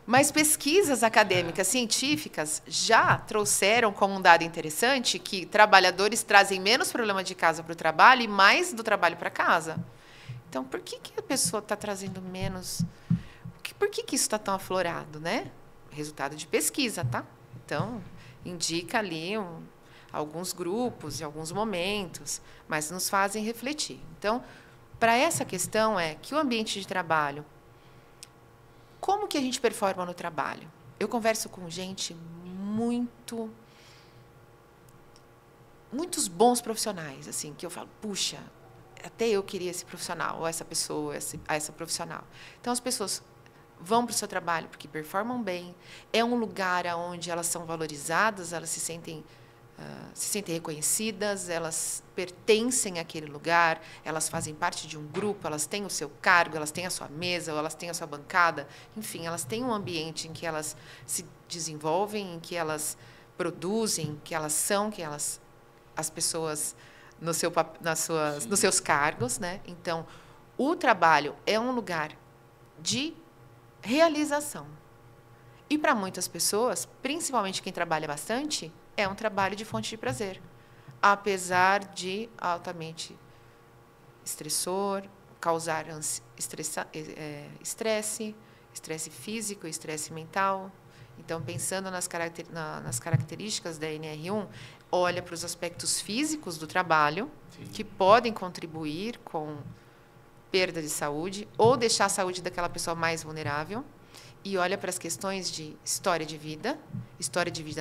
Mas pesquisas acadêmicas, científicas, já trouxeram como um dado interessante que trabalhadores trazem menos problema de casa para o trabalho e mais do trabalho para casa. Então, por que a pessoa está trazendo menos? Por que isso está tão aflorado, né? Resultado de pesquisa, tá? Então, indica ali alguns grupos e alguns momentos, mas nos fazem refletir. Então, para essa questão é que o ambiente de trabalho, como que a gente performa no trabalho? Eu converso com gente muitos bons profissionais, assim, que eu falo, puxa, até eu queria esse profissional, ou essa pessoa, essa profissional. Então, as pessoas vão para o seu trabalho porque performam bem, é um lugar onde elas são valorizadas, elas se sentem reconhecidas, elas pertencem àquele lugar, elas fazem parte de um grupo, elas têm o seu cargo, elas têm a sua mesa, ou elas têm a sua bancada, enfim, elas têm um ambiente em que elas se desenvolvem, em que elas produzem, que elas são, as pessoas nos seus cargos, né? Então, o trabalho é um lugar de realização. E para muitas pessoas, principalmente quem trabalha bastante, é um trabalho de fonte de prazer, apesar de altamente estressor, causar estresse físico, estresse mental. Então, pensando nas características da NR1, olha para os aspectos físicos do trabalho, sim, que podem contribuir com perda de saúde ou deixar a saúde daquela pessoa mais vulnerável, e olha para as questões de história de vida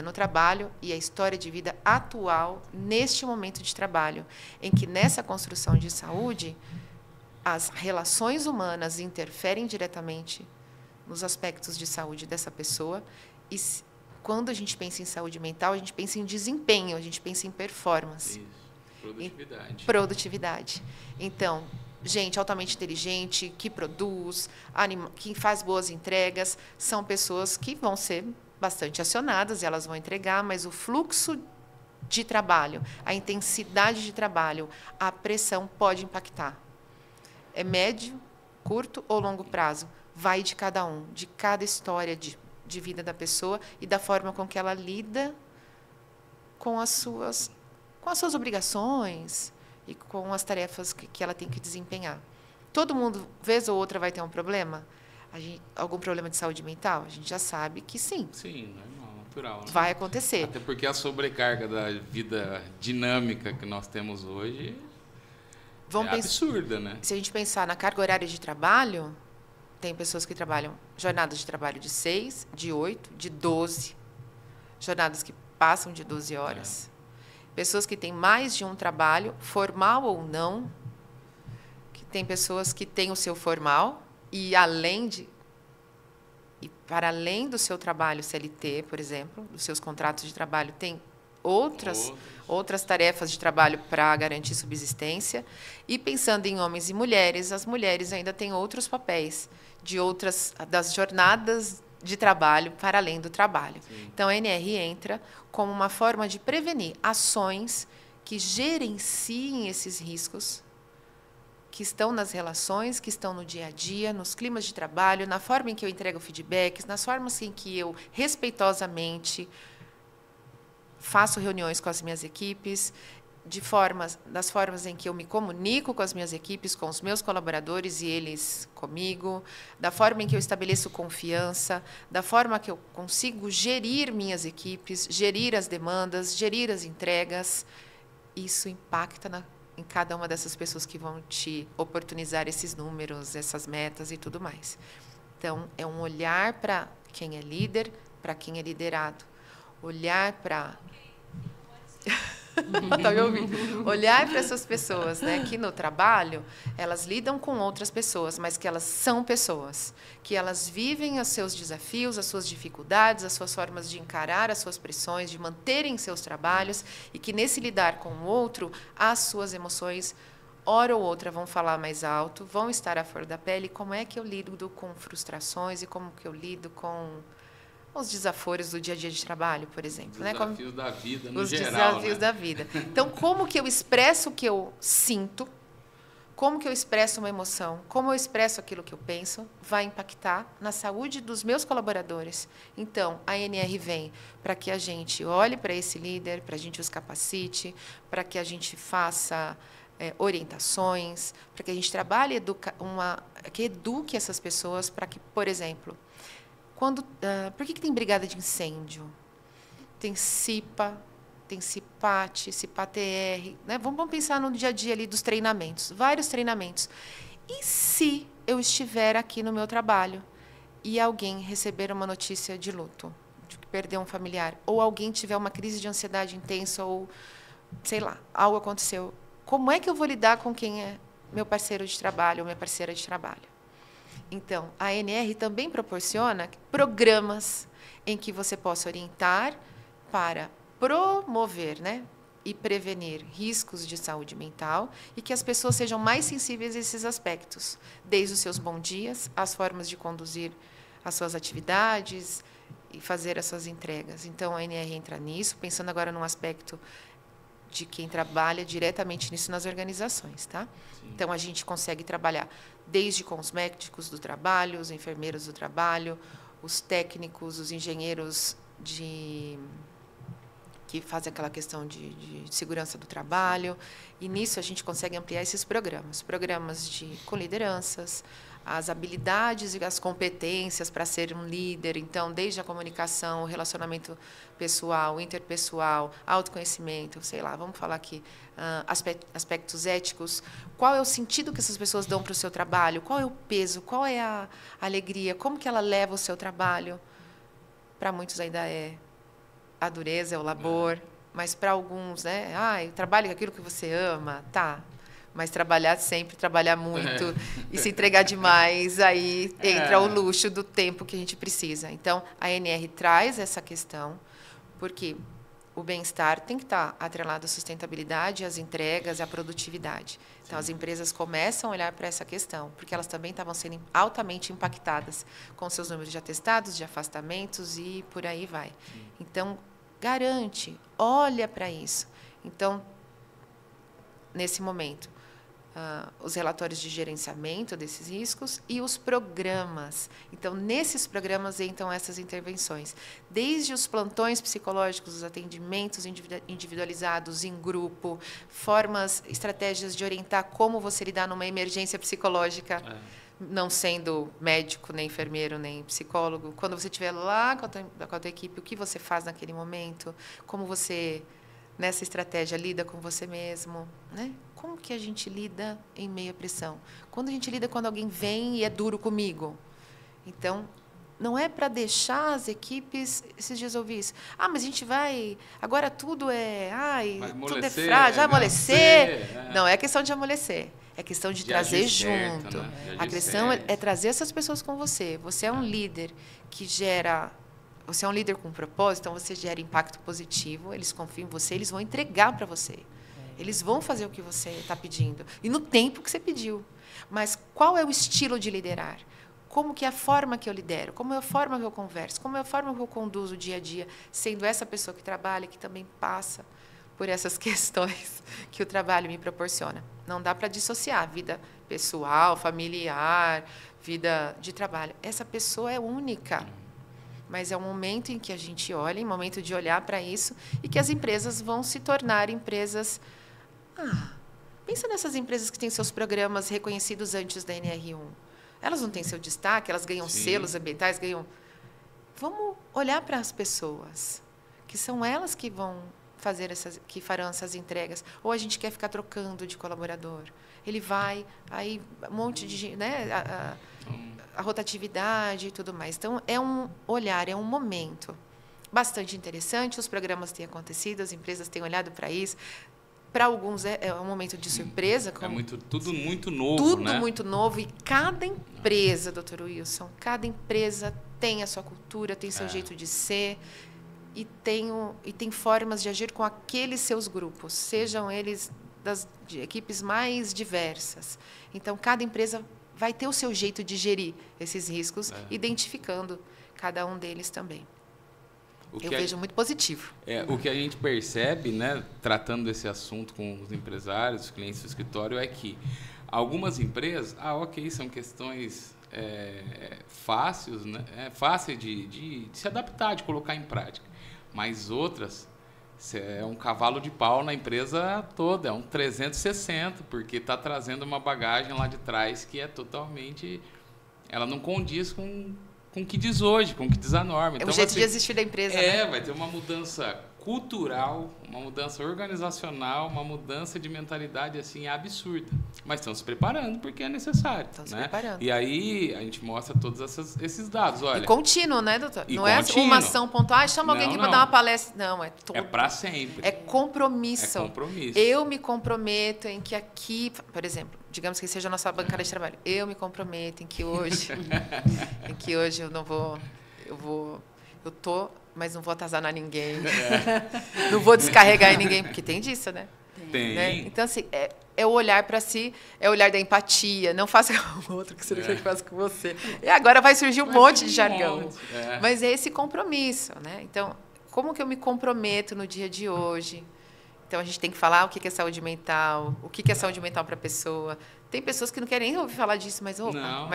no trabalho e a história de vida atual neste momento de trabalho, em que nessa construção de saúde as relações humanas interferem diretamente nos aspectos de saúde dessa pessoa, e quando a gente pensa em saúde mental, a gente pensa em desempenho, a gente pensa em performance. Isso. Produtividade. Então, gente altamente inteligente, que produz, que faz boas entregas, são pessoas que vão ser bastante acionadas, e elas vão entregar, mas o fluxo de trabalho, a intensidade de trabalho, a pressão pode impactar. É médio, curto ou longo prazo? Vai de cada um, de cada história de vida da pessoa e da forma com que ela lida com as suas obrigações e com as tarefas que ela tem que desempenhar. Todo mundo, vez ou outra, vai ter um problema? Algum problema de saúde mental? A gente já sabe que sim. Sim, normal, natural. Né? Vai acontecer. Até porque a sobrecarga da vida dinâmica que nós temos hoje absurda, né? Se a gente pensar na carga horária de trabalho, tem pessoas que trabalham jornadas de trabalho de 6, de 8, de 12. Jornadas que passam de 12 horas. Pessoas que têm mais de um trabalho, formal ou não. Que tem pessoas que têm o seu formal e para além do seu trabalho CLT, por exemplo, dos seus contratos de trabalho, tem outras tarefas de trabalho para garantir subsistência. E pensando em homens e mulheres, as mulheres ainda têm outros papéis das jornadas de trabalho para além do trabalho. Sim. Então, a NR entra como uma forma de prevenir ações que gerenciem esses riscos, que estão nas relações, que estão no dia a dia, nos climas de trabalho, na forma em que eu entrego feedbacks, nas formas em que eu, respeitosamente, faço reuniões com as minhas equipes, das formas em que eu me comunico com as minhas equipes, com os meus colaboradores e eles comigo, da forma em que eu estabeleço confiança, da forma que eu consigo gerir minhas equipes, gerir as demandas, gerir as entregas. Isso impacta em cada uma dessas pessoas que vão te oportunizar esses números, essas metas e tudo mais. Então, é um olhar para quem é líder, para quem é liderado. Olhar para... Tá me ouvindo? Olhar para essas pessoas, né, que no trabalho elas lidam com outras pessoas, mas que elas são pessoas, que elas vivem os seus desafios, as suas dificuldades, as suas formas de encarar as suas pressões, de manterem seus trabalhos, e que nesse lidar com o outro, as suas emoções, hora ou outra, vão falar mais alto, vão estar à flor da pele. Como é que eu lido com frustrações e como que eu lido com os desaforos do dia a dia de trabalho, por exemplo. Os desafios da vida, no geral. Os desafios da vida. Então, como que eu expresso o que eu sinto, como que eu expresso uma emoção, como eu expresso aquilo que eu penso, vai impactar na saúde dos meus colaboradores. Então, a NR vem para que a gente olhe para esse líder, para a gente os capacite, para que a gente faça orientações, para que a gente trabalhe, que eduque essas pessoas para que, por exemplo... por que tem brigada de incêndio? Tem CIPA, tem CIPAT, CIPATR. Né? Vamos pensar no dia a dia ali dos treinamentos, vários treinamentos. E se eu estiver aqui no meu trabalho e alguém receber uma notícia de luto, de que perdeu um familiar, ou alguém tiver uma crise de ansiedade intensa, ou, sei lá, algo aconteceu, como é que eu vou lidar com quem é meu parceiro de trabalho ou minha parceira de trabalho? Então, a NR também proporciona programas em que você possa orientar para promover, né, e prevenir riscos de saúde mental e que as pessoas sejam mais sensíveis a esses aspectos, desde os seus bons dias, as formas de conduzir as suas atividades e fazer as suas entregas. Então, a NR entra nisso, pensando agora num aspecto de quem trabalha diretamente nisso nas organizações, tá? Sim. Então, a gente consegue trabalhar desde com os médicos do trabalho, os enfermeiros do trabalho, os técnicos, os engenheiros que fazem aquela questão de segurança do trabalho. E nisso a gente consegue ampliar esses programas com lideranças, as habilidades e as competências para ser um líder. Então, desde a comunicação, o relacionamento pessoal, interpessoal, autoconhecimento, sei lá, vamos falar aqui, aspectos éticos. Qual é o sentido que essas pessoas dão para o seu trabalho? Qual é o peso? Qual é a alegria? Como que ela leva o seu trabalho? Para muitos ainda é a dureza, é o labor, mas para alguns, né? Eu trabalho com aquilo que você ama, tá. Mas trabalhar sempre, trabalhar muito e se entregar demais, aí entra o luxo do tempo que a gente precisa. Então, a NR traz essa questão, porque o bem-estar tem que estar atrelado à sustentabilidade, às entregas, à produtividade. Então, as empresas começam a olhar para essa questão, porque elas também estavam sendo altamente impactadas com seus números de atestados, de afastamentos e por aí vai. Então, garante, olha para isso. Então, nesse momento, os relatórios de gerenciamento desses riscos e os programas. Então, nesses programas entram essas intervenções, desde os plantões psicológicos, os atendimentos individualizados em grupo, estratégias de orientar como você lidar numa emergência psicológica, não sendo médico, nem enfermeiro, nem psicólogo. Quando você estiver lá com a tua equipe, o que você faz naquele momento, como você, nessa estratégia, lida com você mesmo, né? Como que a gente lida em meio à pressão? Quando a gente lida quando alguém vem e é duro comigo. Então, não é para deixar as equipes... Esses dias eu ouvi isso. Mas a gente vai... Agora tudo é... tudo é frágil, vai amolecer. Não é questão de amolecer. É questão de trazer junto. Certo, né? A questão é trazer essas pessoas com você. Você é um líder que gera... Você é um líder com propósito, então você gera impacto positivo, eles confiam em você, eles vão entregar para você. Eles vão fazer o que você está pedindo. E no tempo que você pediu. Mas qual é o estilo de liderar? como que é a forma que eu lidero, como é a forma que eu converso, como é a forma que eu conduzo o dia a dia, sendo essa pessoa que trabalha, que também passa por essas questões que o trabalho me proporciona. Não dá para dissociar a vida pessoal, familiar, vida de trabalho. Essa pessoa é única, mas é um momento em que a gente olha, um momento de olhar para isso, e que as empresas vão se tornar empresas... pensa nessas empresas que têm seus programas reconhecidos antes da NR1. Elas não têm seu destaque, elas ganham selos ambientais, ganham... Vamos olhar para as pessoas, que são elas que vão fazer que farão essas entregas. Ou a gente quer ficar trocando de colaborador. Ele vai, aí um monte de... né, a rotatividade e tudo mais. Então, é um olhar, é um momento bastante interessante. Os programas têm acontecido, as empresas têm olhado para isso. Para alguns é um momento de surpresa. Tudo muito novo, tudo né? muito novo. E cada empresa, doutor Wilson, cada empresa tem a sua cultura, tem seu jeito de ser e tem formas de agir com aqueles seus grupos, sejam eles de equipes mais diversas. Então, cada empresa vai ter o seu jeito de esses riscos, identificando cada um deles também. Eu vejo muito positivo. O que a gente percebe, né, tratando desse assunto com os empresários, os clientes do escritório, é que algumas empresas, são questões fáceis, né, fáceis de se adaptar, de colocar em prática. Mas outras, é um cavalo de pau na empresa toda, é um 360, porque está trazendo uma bagagem lá de trás que é totalmente... Ela não condiz com o que diz hoje, com o que diz a norma. Então, o jeito de existir da empresa. Né? Vai ter uma mudança cultural, uma mudança organizacional, uma mudança de mentalidade assim absurda. Mas estão se preparando porque é necessário. Estão se preparando. E aí a gente mostra todos esses dados. Olha, e contínuo, né, doutor? Não é uma ação pontual, chama alguém aqui para dar uma palestra. Não, é todo. É para sempre. É compromisso. É compromisso. Eu me comprometo em que aqui, por exemplo, digamos que seja a nossa bancada de trabalho, eu me comprometo em que hoje, eu não vou, eu tô, mas não vou atazanar ninguém, não vou descarregar em ninguém, porque tem disso, né? Tem. Né? Então, assim, é o olhar para si, é o olhar da empatia, não faça com o outro que você não quer que faça com você. E agora vai surgir um monte de jargão. Mas é esse compromisso, né? Então, como que eu me comprometo no dia de hoje? Então, a gente tem que falar o que é saúde mental, o que é saúde mental para a pessoa. Tem pessoas que não querem nem ouvir falar disso, mas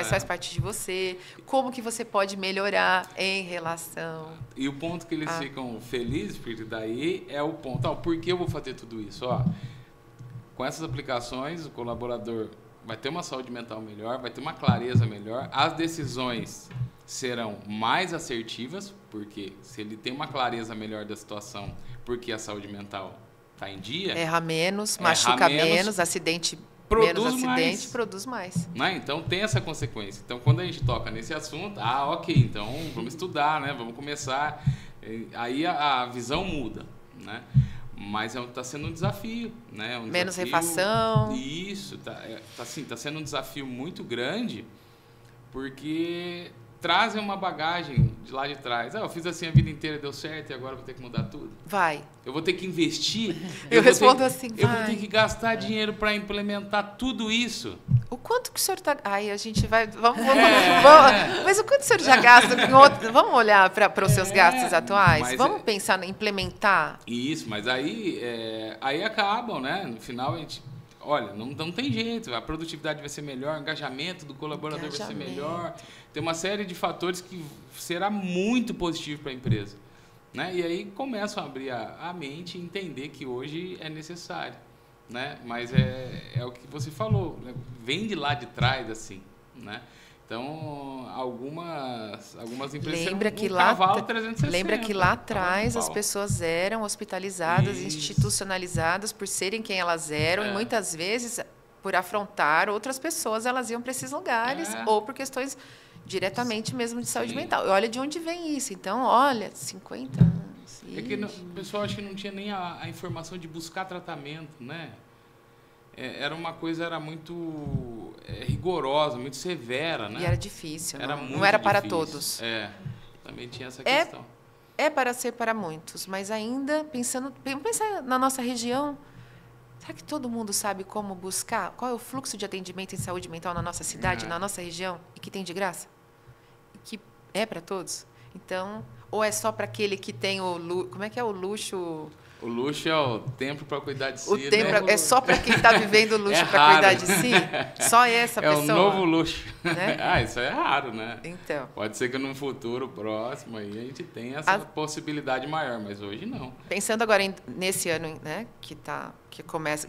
faz parte de você. Como que você pode melhorar em relação... E o ponto que eles ficam felizes, porque daí é o ponto. Por que eu vou fazer tudo isso? Com essas aplicações, o colaborador vai ter uma saúde mental melhor, vai ter uma clareza melhor, as decisões serão mais assertivas, porque se ele tem uma clareza melhor da situação, porque a saúde mental está em dia... Erra menos, machuca menos, acidente... Produz menos acidente, mais. Produz mais. Né? Então, tem essa consequência. Então, quando a gente toca nesse assunto, então vamos estudar, né? Vamos começar. Aí a visão muda, né? Mas está sendo um desafio, né? Menos refação. Isso, tá sendo um desafio muito grande, porque trazem uma bagagem de lá de trás. Eu fiz assim a vida inteira, deu certo, e agora vou ter que mudar tudo. Vai. Eu vou ter que investir. Eu respondo assim, eu vou ter que gastar dinheiro para implementar tudo isso. O quanto que o senhor está... a gente vai... Vamos, mas o quanto o senhor já gasta em outro... Vamos olhar para os seus gastos atuais? Vamos pensar em implementar? Isso, mas aí acabam, né? No final, a gente... Olha, não tem jeito, a produtividade vai ser melhor, o engajamento do colaborador vai ser melhor. Tem uma série de fatores que será muito positivo para a empresa. Né? E aí começam a abrir a mente e entender que hoje é necessário. Né? Mas é o que você falou, né? Vem de lá de trás, assim. Né? Então, algumas empresas cavalo 360. Lembra que lá atrás as pessoas eram hospitalizadas, institucionalizadas por serem quem elas eram, e muitas vezes, por afrontar outras pessoas, elas iam para esses lugares, ou por questões diretamente mesmo de saúde mental. E olha de onde vem isso. Então, olha, 50 anos. É que o pessoal acho que não tinha nem a informação de buscar tratamento, né? Era uma coisa, era muito rigorosa, muito severa, né? E era difícil, não era para todos. Também tinha essa questão. É para ser para muitos, mas ainda vamos pensar na nossa região. Será que todo mundo sabe como buscar? Qual é o fluxo de atendimento em saúde mental na nossa cidade, na nossa região, e que tem de graça? É para todos? Então, ou é só para aquele que tem como é que é o luxo? O luxo é o tempo para cuidar de si, O tempo né? é só para quem está vivendo o luxo É para cuidar de si? Só essa é pessoa? É o novo luxo. Né? Isso é raro, né? Então. Pode ser que num futuro próximo aí a gente tenha essa possibilidade maior, mas hoje não. Pensando agora nesse ano, né, que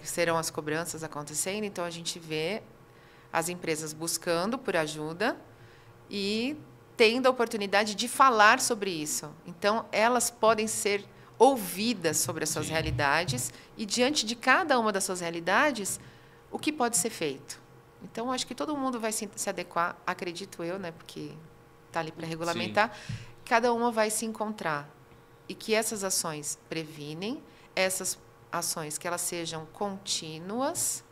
serão as cobranças acontecendo, então a gente vê as empresas buscando por ajuda e tendo a oportunidade de falar sobre isso. Então, elas podem ser ouvidas sobre as suas realidades e, diante de cada uma das suas realidades, o que pode ser feito. Então, acho que todo mundo vai se adequar, acredito eu, né, porque está ali para regulamentar, cada uma vai se encontrar. E que essas ações previnem, essas ações que elas sejam contínuas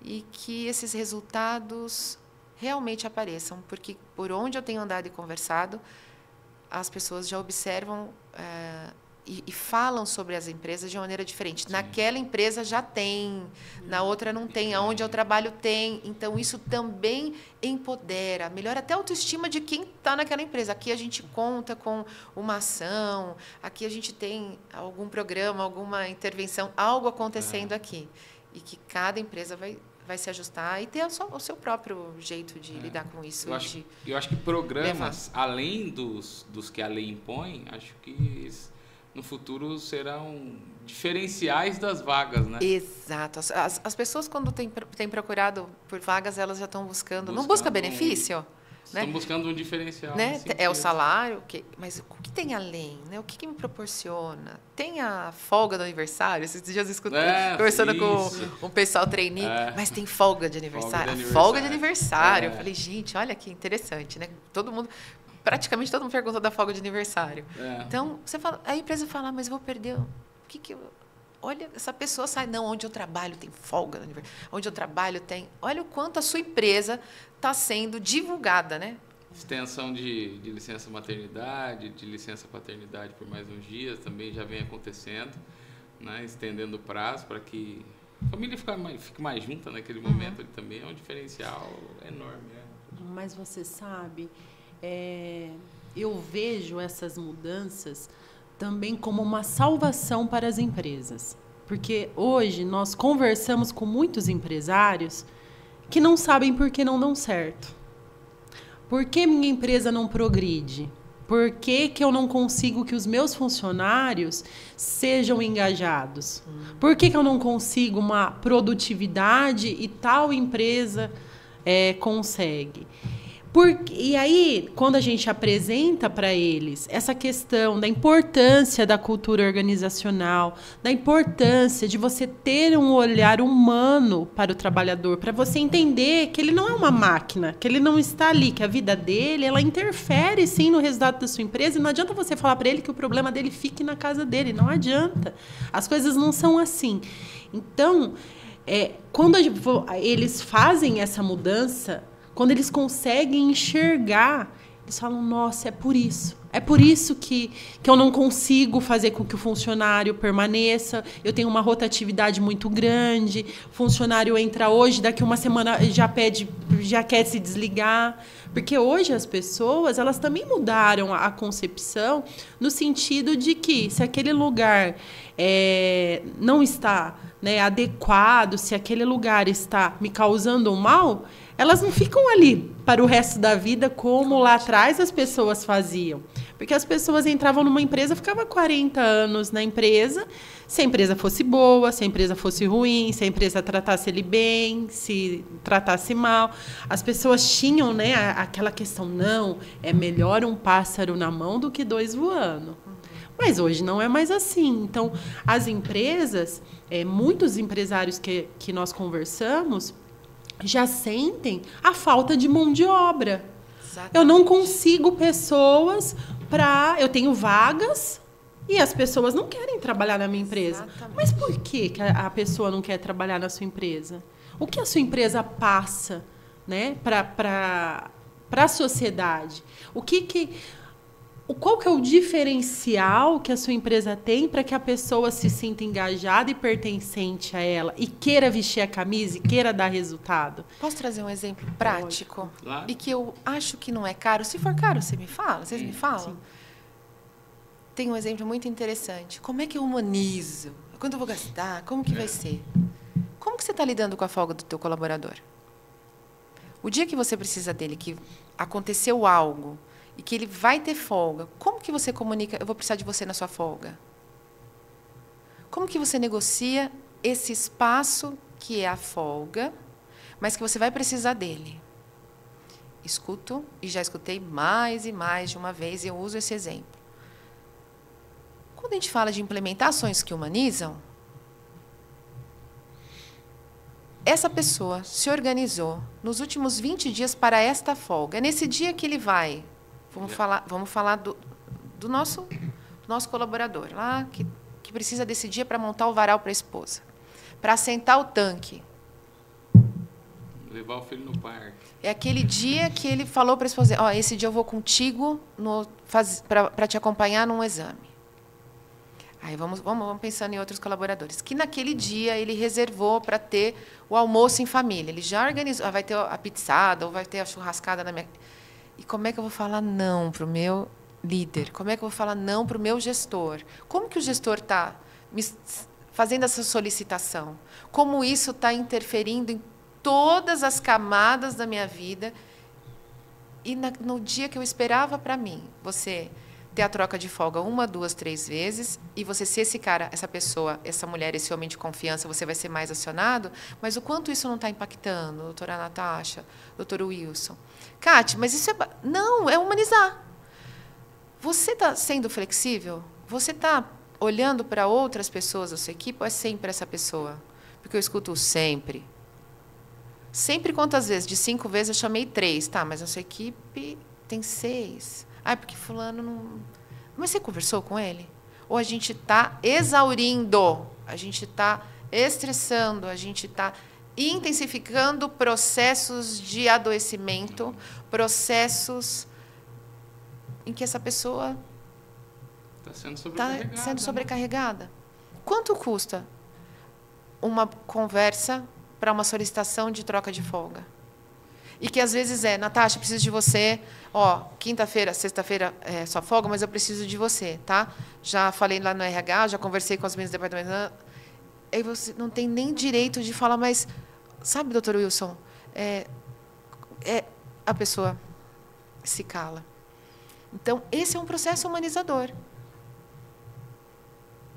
e que esses resultados realmente apareçam, porque por onde eu tenho andado e conversado, as pessoas já observam e falam sobre as empresas de uma maneira diferente. Sim. Naquela empresa já tem, na outra não tem, aonde eu trabalho tem. Então, isso também empodera, melhora até a autoestima de quem está naquela empresa. Aqui a gente conta com uma ação, aqui a gente tem algum programa, alguma intervenção, algo acontecendo aqui. E que cada empresa vai se ajustar e ter o seu próprio jeito de lidar com isso. Eu acho que programas, além dos que a lei impõe, acho que no futuro serão diferenciais das vagas, né? Exato. As pessoas, quando têm procurado por vagas, elas já estão buscando... Não busca benefício? Estão buscando um diferencial. Né? É o salário, mas o que tem além? Né? O que me proporciona? Tem a folga do aniversário? Esses dias eu conversando com o pessoal trainee, mas tem folga de aniversário? Folga de aniversário. Eu falei, gente, olha que interessante, né? Praticamente todo mundo pergunta da folga de aniversário. Então, a empresa fala, mas eu vou perder... Olha, essa pessoa sai, não, onde eu trabalho tem folga no aniversário, onde eu trabalho tem... Olha o quanto a sua empresa está sendo divulgada, né? Extensão de licença maternidade, de licença paternidade por mais uns dias, também já vem acontecendo, né? Estendendo o prazo para que a família fique mais junta naquele momento. Ali também é um diferencial enorme. Né? Mas você sabe, eu vejo essas mudanças também como uma salvação para as empresas. Porque hoje nós conversamos com muitos empresários que não sabem por que não dão certo. Por que minha empresa não progride? Por que eu não consigo que os meus funcionários sejam engajados? Por que eu não consigo uma produtividade e tal empresa consegue? E aí, quando a gente apresenta para eles essa questão da importância da cultura organizacional, da importância de você ter um olhar humano para o trabalhador, para você entender que ele não é uma máquina, que ele não está ali, que a vida dele, ela interfere sim no resultado da sua empresa, e não adianta você falar para ele que o problema dele fique na casa dele, não adianta. As coisas não são assim. Então, quando eles fazem essa mudança, quando eles conseguem enxergar, eles falam, nossa, é por isso. É por isso que eu não consigo fazer com que o funcionário permaneça. Eu tenho uma rotatividade muito grande. O funcionário entra hoje, daqui uma semana já quer se desligar. Porque hoje as pessoas, elas também mudaram a concepção no sentido de que se aquele lugar não está, né, adequado, se aquele lugar está me causando um mal, elas não ficam ali para o resto da vida como lá atrás as pessoas faziam. Porque as pessoas entravam numa empresa, ficavam 40 anos na empresa, se a empresa fosse boa, se a empresa fosse ruim, se a empresa tratasse ele bem, se tratasse mal. As pessoas tinham, né, aquela questão, não, é melhor um pássaro na mão do que 2 voando. Mas hoje não é mais assim. Então, as empresas, muitos empresários que nós conversamos, já sentem a falta de mão de obra. Exatamente. Eu não consigo pessoas para... Eu tenho vagas e as pessoas não querem trabalhar na minha empresa. Exatamente. Mas por que a pessoa não quer trabalhar na sua empresa? O que a sua empresa passa, né, para a sociedade? Qual que é o diferencial que a sua empresa tem para que a pessoa se sinta engajada e pertencente a ela e queira vestir a camisa e queira dar resultado? Posso trazer um exemplo prático? Claro. E que eu acho que não é caro. Se for caro, você me fala? Vocês me falam? Sim. Tem um exemplo muito interessante. Como é que eu humanizo? Quando eu vou gastar? Como que vai ser? Como que você está lidando com a folga do teu colaborador? O dia que você precisa dele, que aconteceu algo e que ele vai ter folga, como que você comunica, eu vou precisar de você na sua folga? Como que você negocia esse espaço que é a folga, mas que você vai precisar dele? Escuto, e já escutei mais e mais de uma vez, e eu uso esse exemplo. Quando a gente fala de implementar ações que humanizam, essa pessoa se organizou nos últimos 20 dias para esta folga. É nesse dia que ele vai. Vamos falar do nosso colaborador, lá, que precisa desse dia para montar o varal para a esposa, para assentar o tanque. Levar o filho no parque. É aquele dia que ele falou para a esposa, esse dia eu vou contigo para te acompanhar num exame. Aí vamos pensando em outros colaboradores. Que naquele dia ele reservou para ter o almoço em família. Ele já organizou, vai ter a pizzada ou vai ter a churrascada na minha... E como é que eu vou falar não para o meu líder? Como é que eu vou falar não para o meu gestor? Como que o gestor está fazendo essa solicitação? Como isso está interferindo em todas as camadas da minha vida? E no dia que eu esperava para mim, você ter a troca de folga 1, 2, 3 vezes, e você ser esse cara, essa pessoa, essa mulher, esse homem de confiança, você vai ser mais acionado, mas o quanto isso não está impactando, doutora Natasha, doutor Wilson? Cátia, mas isso não, é humanizar. Você está sendo flexível? Você está olhando para outras pessoas da sua equipe ou é sempre essa pessoa? Porque eu escuto sempre. Sempre quantas vezes? De 5 vezes eu chamei 3. Tá, mas a sua equipe tem 6. Porque fulano não... Mas você conversou com ele? Ou a gente está exaurindo, a gente está estressando, a gente está intensificando processos de adoecimento, processos em que essa pessoa está sendo sobrecarregada. Quanto custa uma conversa para uma solicitação de troca de folga? E que às vezes Natasha, preciso de você, quinta-feira, sexta-feira é sua folga, mas eu preciso de você, tá? Já falei lá no RH, já conversei com os meninos do departamento. Aí você não tem nem direito de falar, mas, sabe, doutor Wilson, a pessoa se cala. Então, esse é um processo humanizador.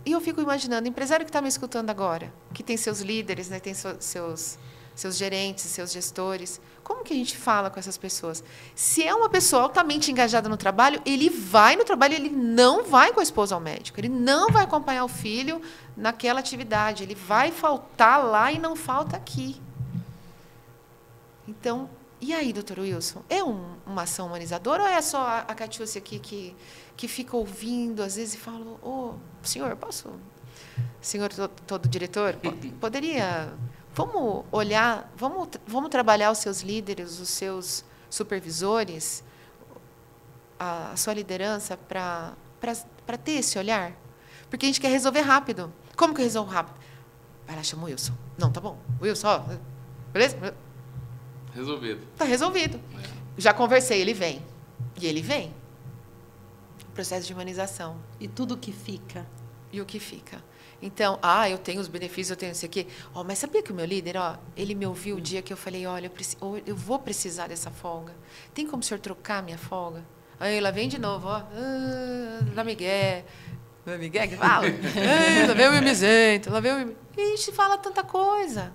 E eu fico imaginando, empresário que está me escutando agora, que tem seus líderes, né, tem seus gerentes, seus gestores, como que a gente fala com essas pessoas? Se é uma pessoa altamente engajada no trabalho, ele vai no trabalho, ele não vai com a esposa ao médico, ele não vai acompanhar o filho naquela atividade, ele vai faltar lá e não falta aqui. Então, e aí, doutor Wilson, é uma ação humanizadora ou é só a Catiúcia aqui que fica ouvindo, às vezes, e fala, senhor, posso... Senhor todo diretor, poderia... Vamos olhar, vamos trabalhar os seus líderes, os seus supervisores, a sua liderança para ter esse olhar? Porque a gente quer resolver rápido. Como que eu resolvo rápido? Vai lá, chama o Wilson. Não, tá bom. Wilson, beleza? Resolvido. Está resolvido. Já conversei, ele vem. E ele vem. Processo de humanização. E tudo que fica. E o que fica. Então, eu tenho os benefícios, eu tenho isso aqui. Mas sabia que o meu líder, ele me ouviu o dia que eu falei, olha, eu vou precisar dessa folga. Tem como o senhor trocar minha folga? Aí ela vem de novo, lá Miguel. Não é Miguel que fala? Lá vem o mimizento, lá vem o mimizento. E a gente fala tanta coisa.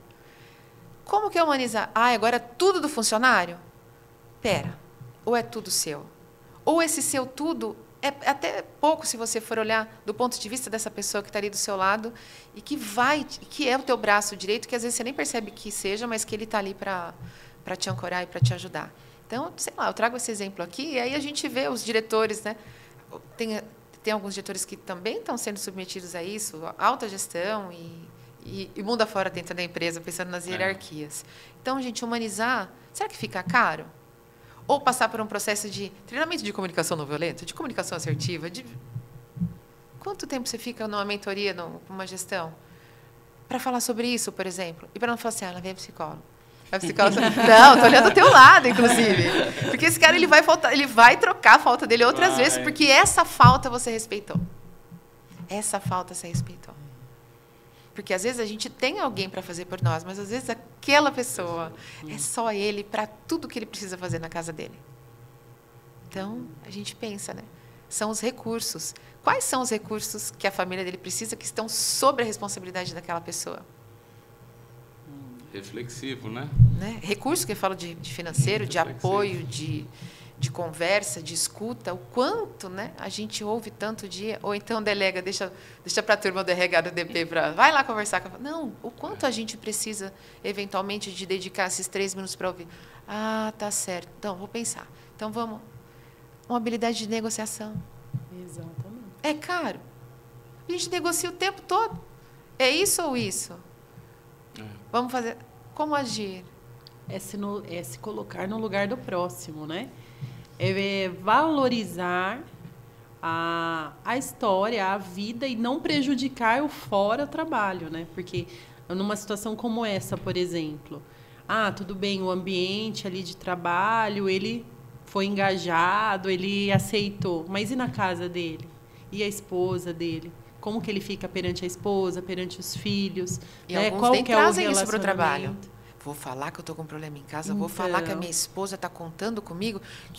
Como que é humanizar? Agora é tudo do funcionário? Pera, ou é tudo seu? Ou esse seu tudo... É até pouco se você for olhar do ponto de vista dessa pessoa que está ali do seu lado e que é o teu braço direito, que às vezes você nem percebe que seja, mas que ele está ali para te ancorar e para te ajudar. Então, sei lá, eu trago esse exemplo aqui e aí a gente vê os diretores, né? Tem alguns diretores que também estão sendo submetidos a isso, alta gestão e mundo afora dentro da empresa, pensando nas hierarquias. Então, gente, humanizar, será que fica caro? ou passar por um processo de treinamento de comunicação não violenta, de comunicação assertiva. Quanto tempo você fica numa mentoria, numa gestão, para falar sobre isso, por exemplo? E para não falar assim, ela vem psicólogo. A psicóloga, não, estou olhando do teu lado, inclusive. Porque esse cara ele vai trocar a falta dele outras vezes, porque essa falta você respeitou. Essa falta você respeitou. Porque às vezes a gente tem alguém para fazer por nós, mas às vezes aquela pessoa é só ele para tudo que ele precisa fazer na casa dele. Então, a gente pensa, né? São os recursos. Quais são os recursos que a família dele precisa que estão sob a responsabilidade daquela pessoa? Reflexivo, né? Recurso que eu falo de financeiro, de apoio, de conversa, de escuta, o quanto, né, a gente ouve tanto dia, ou então delega, deixa para a turma do RH do DP, vai lá conversar. Não, o quanto a gente precisa, eventualmente, de dedicar esses 3 minutos para ouvir. Ah, tá certo. Então, vou pensar. Então, vamos. Uma habilidade de negociação. Exatamente. É caro. A gente negocia o tempo todo. É isso ou isso? Vamos fazer. Como agir? É se colocar no lugar do próximo, né? É valorizar a história, a vida e não prejudicar o fora trabalho, né? Porque numa situação como essa, por exemplo, tudo bem, o ambiente ali de trabalho, ele foi engajado, ele aceitou, mas e na casa dele? E a esposa dele? Como que ele fica perante a esposa, perante os filhos? E né? alguns Qual nem que é trazem isso para o trabalho. relacionamento? Vou falar que eu estou com um problema em casa, vou falar que a minha esposa está contando comigo. O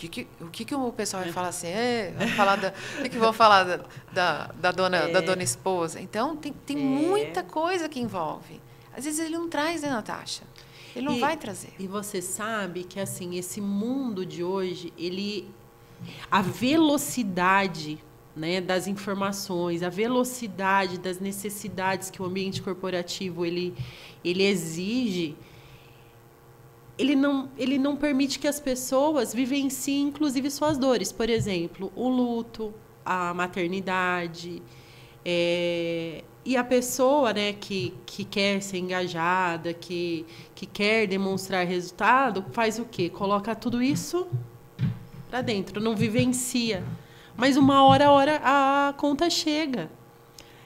que o pessoal vai falar assim? Vai falar o que vão falar da dona esposa? Então, tem muita coisa que envolve. Às vezes ele não traz, né, Natasha? Ele não vai trazer. E você sabe que assim, esse mundo de hoje, a velocidade, né, das informações, a velocidade das necessidades que o ambiente corporativo ele exige, ele não permite que as pessoas vivenciem, inclusive, suas dores. Por exemplo, o luto, a maternidade. E a pessoa, né, que quer ser engajada, que quer demonstrar resultado, faz o quê? Coloca tudo isso para dentro, não vivencia. Mas uma hora a conta chega.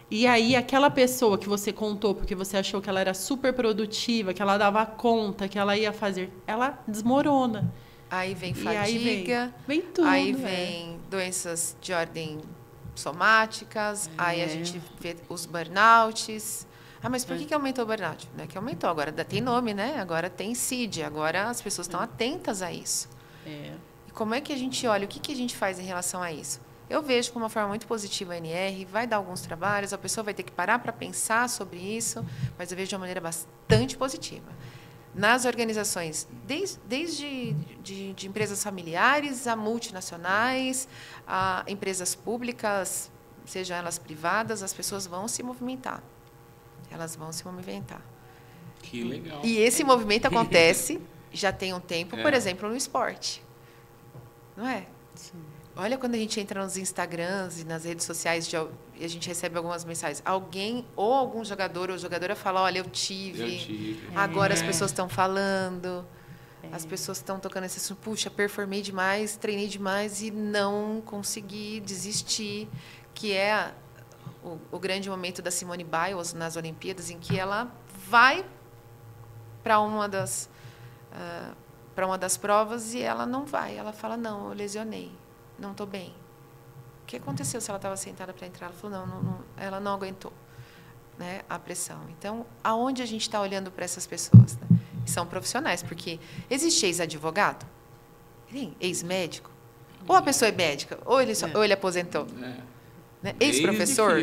E aí, aquela pessoa que você contou, porque você achou que ela era super produtiva, que ela dava conta, que ela ia fazer, ela desmorona. Aí vem fadiga, vem tudo. Aí vem doenças de ordem somáticas, aí a gente vê os burnouts. Mas por que aumentou o burnout? Não é que aumentou, agora tem nome, né? Agora tem CID, agora as pessoas estão atentas a isso. E como é que a gente olha, o que a gente faz em relação a isso? Eu vejo como uma forma muito positiva a NR, vai dar alguns trabalhos, a pessoa vai ter que parar para pensar sobre isso, mas eu vejo de uma maneira bastante positiva. Nas organizações, desde de empresas familiares a multinacionais, a empresas públicas, sejam elas privadas, as pessoas vão se movimentar. Elas vão se movimentar. Que legal. E esse movimento acontece já tem um tempo, por exemplo, no esporte. Não é? Sim. Olha quando a gente entra nos Instagrams e nas redes sociais e a gente recebe algumas mensagens. Alguém, ou algum jogador ou jogadora fala, olha, eu tive. Agora as pessoas estão falando. As pessoas estão tocando esse assunto. Puxa, performei demais, treinei demais e não consegui desistir. Que é o grande momento da Simone Biles nas Olimpíadas, em que ela vai para uma das provas e ela não vai. Ela fala, não, eu lesionei. Não estou bem. O que aconteceu se ela estava sentada para entrar? Ela falou, não, ela não aguentou, né, a pressão. Então, aonde a gente está olhando para essas pessoas? Né? São profissionais, porque existe ex-advogado, ex-médico, ou a pessoa é médica, ou ele aposentou. Né? Ex-professor,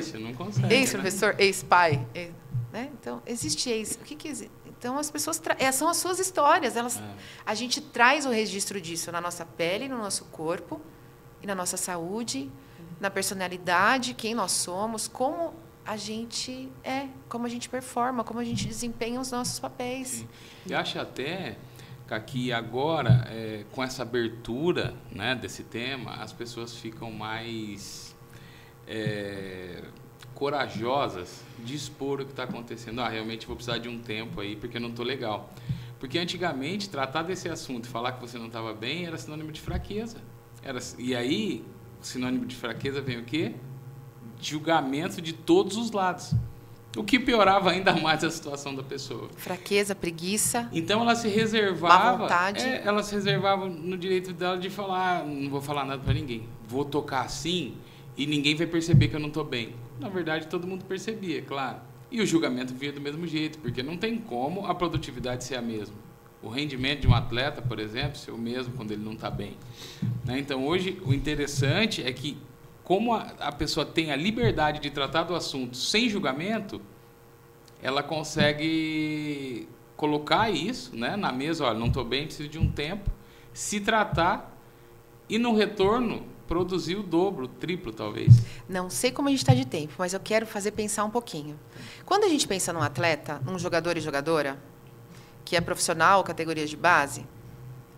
ex-professor, ex-pai. Né? Então, existe ex. O que existe? Então, as pessoas são as suas histórias. A gente traz o registro disso na nossa pele, no nosso corpo, e na nossa saúde, na personalidade, quem nós somos, como a gente como a gente performa, como a gente desempenha os nossos papéis. Sim. Eu acho até que agora, com essa abertura, né, desse tema, as pessoas ficam mais corajosas de expor o que está acontecendo. Realmente vou precisar de um tempo aí, porque eu não estou legal. Porque antigamente, tratar desse assunto e falar que você não estava bem era sinônimo de fraqueza. E aí, sinônimo de fraqueza vem o quê? Julgamento de todos os lados. O que piorava ainda mais a situação da pessoa. Fraqueza, preguiça. Então ela se reservava. Má vontade. Ela se reservava no direito dela de falar, não vou falar nada para ninguém. Vou tocar assim e ninguém vai perceber que eu não estou bem. Na verdade, todo mundo percebia, claro. E o julgamento via do mesmo jeito, porque não tem como a produtividade ser a mesma. O rendimento de um atleta, por exemplo, ser o mesmo quando ele não está bem. Né? Então, hoje, o interessante é que, como a pessoa tem a liberdade de tratar do assunto sem julgamento, ela consegue colocar isso, né, na mesa, olha, não estou bem, preciso de um tempo, se tratar e, no retorno, produzir o dobro, o triplo, talvez. Não sei como a gente está de tempo, mas eu quero fazer pensar um pouquinho. Quando a gente pensa num atleta, num jogador e jogadora, que é profissional, categoria de base,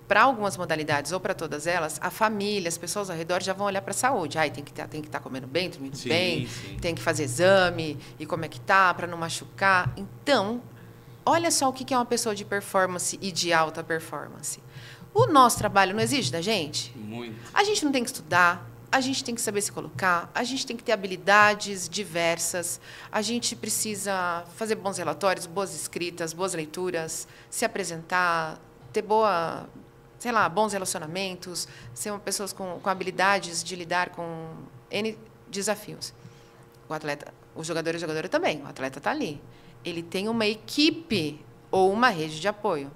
para algumas modalidades ou para todas elas, a família, as pessoas ao redor já vão olhar para a saúde. Tem que estar comendo bem, dormindo bem, tem que fazer exame, e como é que tá, para não machucar. Então, olha só o que é uma pessoa de performance e de alta performance. O nosso trabalho não exige da gente? Muito. A gente não tem que estudar, a gente tem que saber se colocar, a gente tem que ter habilidades diversas, a gente precisa fazer bons relatórios, boas escritas, boas leituras, se apresentar, ter bons relacionamentos, ser uma pessoa com habilidades de lidar com N desafios. O atleta, o jogador e a jogadora também, o atleta está ali. Ele tem uma equipe ou uma rede de apoio.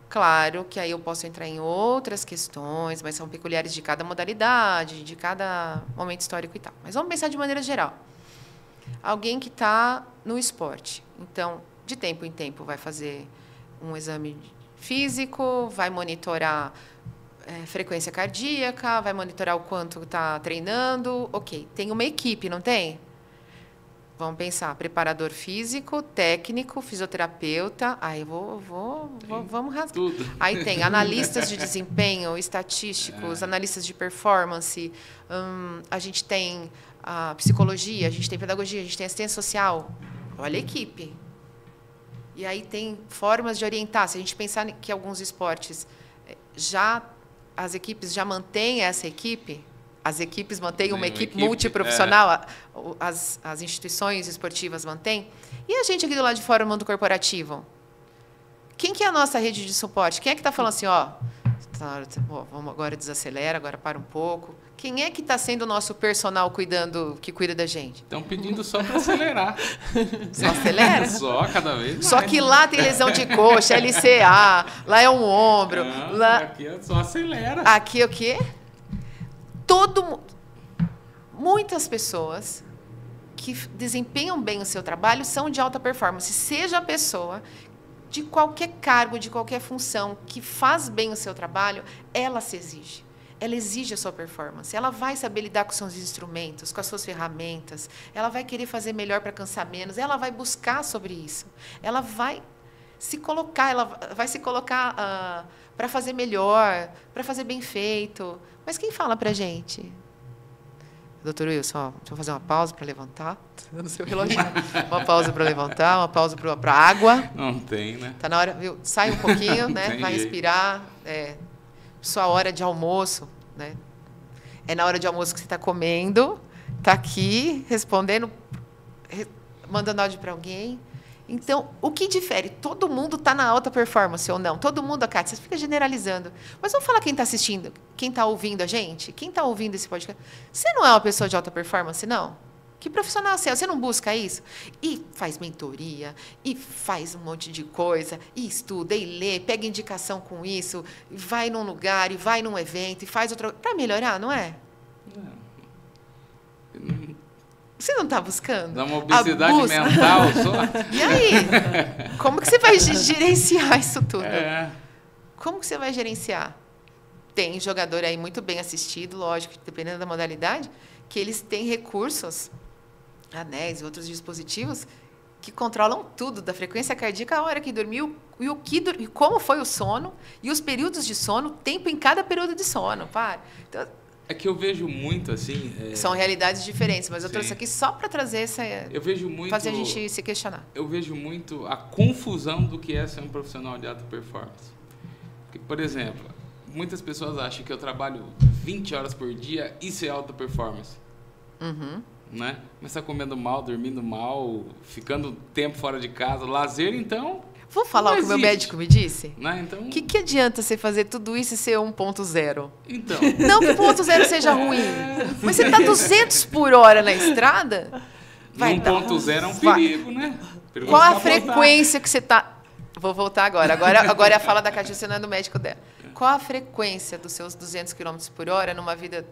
Claro que aí eu posso entrar em outras questões, mas são peculiares de cada modalidade, de cada momento histórico e tal. Mas vamos pensar de maneira geral. Alguém que está no esporte. Então, de tempo em tempo, vai fazer um exame físico, vai monitorar frequência cardíaca, vai monitorar o quanto está treinando. Ok, tem uma equipe, não tem? Vamos pensar, preparador físico, técnico, fisioterapeuta. Aí vamos rasgar. Tudo. Aí tem analistas de desempenho, estatísticos, analistas de performance. A gente tem a psicologia, a gente tem pedagogia, a gente tem assistência social. Olha a equipe. E aí tem formas de orientar. Se a gente pensar que alguns esportes as equipes já mantêm essa equipe. As equipes mantêm uma equipe multiprofissional, as instituições esportivas mantêm. E a gente aqui do lado de fora, o mundo corporativo? Quem que é a nossa rede de suporte? Quem é que está falando assim, vamos agora desacelera, agora para um pouco. Quem é que está sendo o nosso personal que cuida da gente? Estão pedindo só para acelerar. Só acelera? Só, cada vez mais. Só que lá tem lesão de coxa, LCA, lá é um ombro. Não, lá... Aqui só acelera. Aqui o quê? Muitas pessoas que desempenham bem o seu trabalho são de alta performance. Seja a pessoa de qualquer cargo, de qualquer função, que faz bem o seu trabalho, ela se exige. Ela exige a sua performance. Ela vai saber lidar com os seus instrumentos, com as suas ferramentas. Ela vai querer fazer melhor para cansar menos. Ela vai buscar sobre isso. Ela vai se colocar, para fazer melhor, para fazer bem feito. Mas quem fala para a gente? Doutor Wilson, deixa eu fazer uma pausa para levantar. No seu relógio. Uma pausa para levantar, uma pausa para a água. Não tem, né? Está na hora, viu? Sai um pouquinho, né? Vai respirar. Sua hora de almoço, né? É na hora de almoço que você está comendo, está aqui, respondendo, mandando áudio para alguém. Então, o que difere? Todo mundo está na alta performance ou não? Todo mundo, Kátia, você fica generalizando. Mas vamos falar quem está assistindo, quem está ouvindo a gente? Quem está ouvindo esse podcast? Você não é uma pessoa de alta performance, não? Que profissional você é? Você não busca isso? E faz mentoria, e faz um monte de coisa, e estuda, e lê, pega indicação com isso, e vai num lugar, e vai num evento, e faz outra... Para melhorar, não é? Você não está buscando? Dá uma obesidade mental só. E aí? Como que você vai gerenciar isso tudo? Como que você vai gerenciar? Tem jogador aí muito bem assistido, lógico, dependendo da modalidade, que eles têm recursos, anéis e outros dispositivos, que controlam tudo, da frequência cardíaca, a hora que dormiu, e como foi o sono, e os períodos de sono, tempo em cada período de sono. Então, É que eu vejo muito, assim... São realidades diferentes, mas eu Sim. trouxe aqui só para trazer Eu vejo muito... fazer a gente se questionar. Eu vejo muito a confusão do que é ser um profissional de alta performance. Porque, por exemplo, muitas pessoas acham que eu trabalho 20 horas por dia, isso é alta performance. Uhum. Né? Mas está comendo mal, dormindo mal, ficando tempo fora de casa, lazer, então... Vou falar não o que o meu existe. médico me disse? Né? Então, O que adianta você fazer tudo isso e ser 1.0? então, Não que o 1.0 seja ruim, mas você tá 200 por hora na estrada, vai dar. 1.0 é um Vai. perigo, né? Perigoso Qual a capotar. frequência que você tá... Vou voltar agora. Agora é a fala da Cátia, você não é do médico dela. Qual a frequência dos seus 200 km por hora numa vida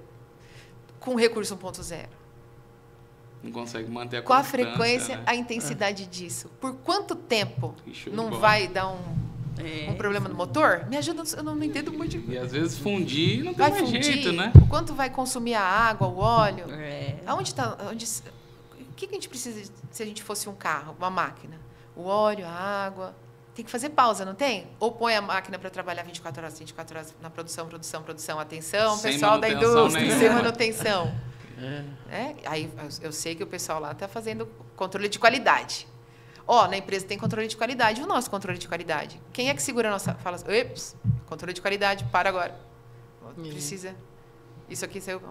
com recurso 1.0? Não consegue manter a Qual a constância, frequência, né? a intensidade disso? Por quanto tempo Que show de não bola. vai dar um problema no motor? Me ajuda, eu não entendo muito. E às vezes fundir não tem Vai mais fundir? jeito, né? O quanto vai consumir a água, o óleo? Aonde está? O que a gente precisa se a gente fosse um carro, uma máquina? O óleo, a água. Tem que fazer pausa, não tem? Ou põe a máquina para trabalhar 24 horas na produção. Atenção, Sem pessoal da manutenção indústria, sem nenhuma. manutenção. Aí eu sei que o pessoal lá está fazendo controle de qualidade. Na empresa tem controle de qualidade. O nosso controle de qualidade. Quem é que segura a nossa... Fala assim, "Ups, controle de qualidade, para agora. Precisa... Isso aqui saiu...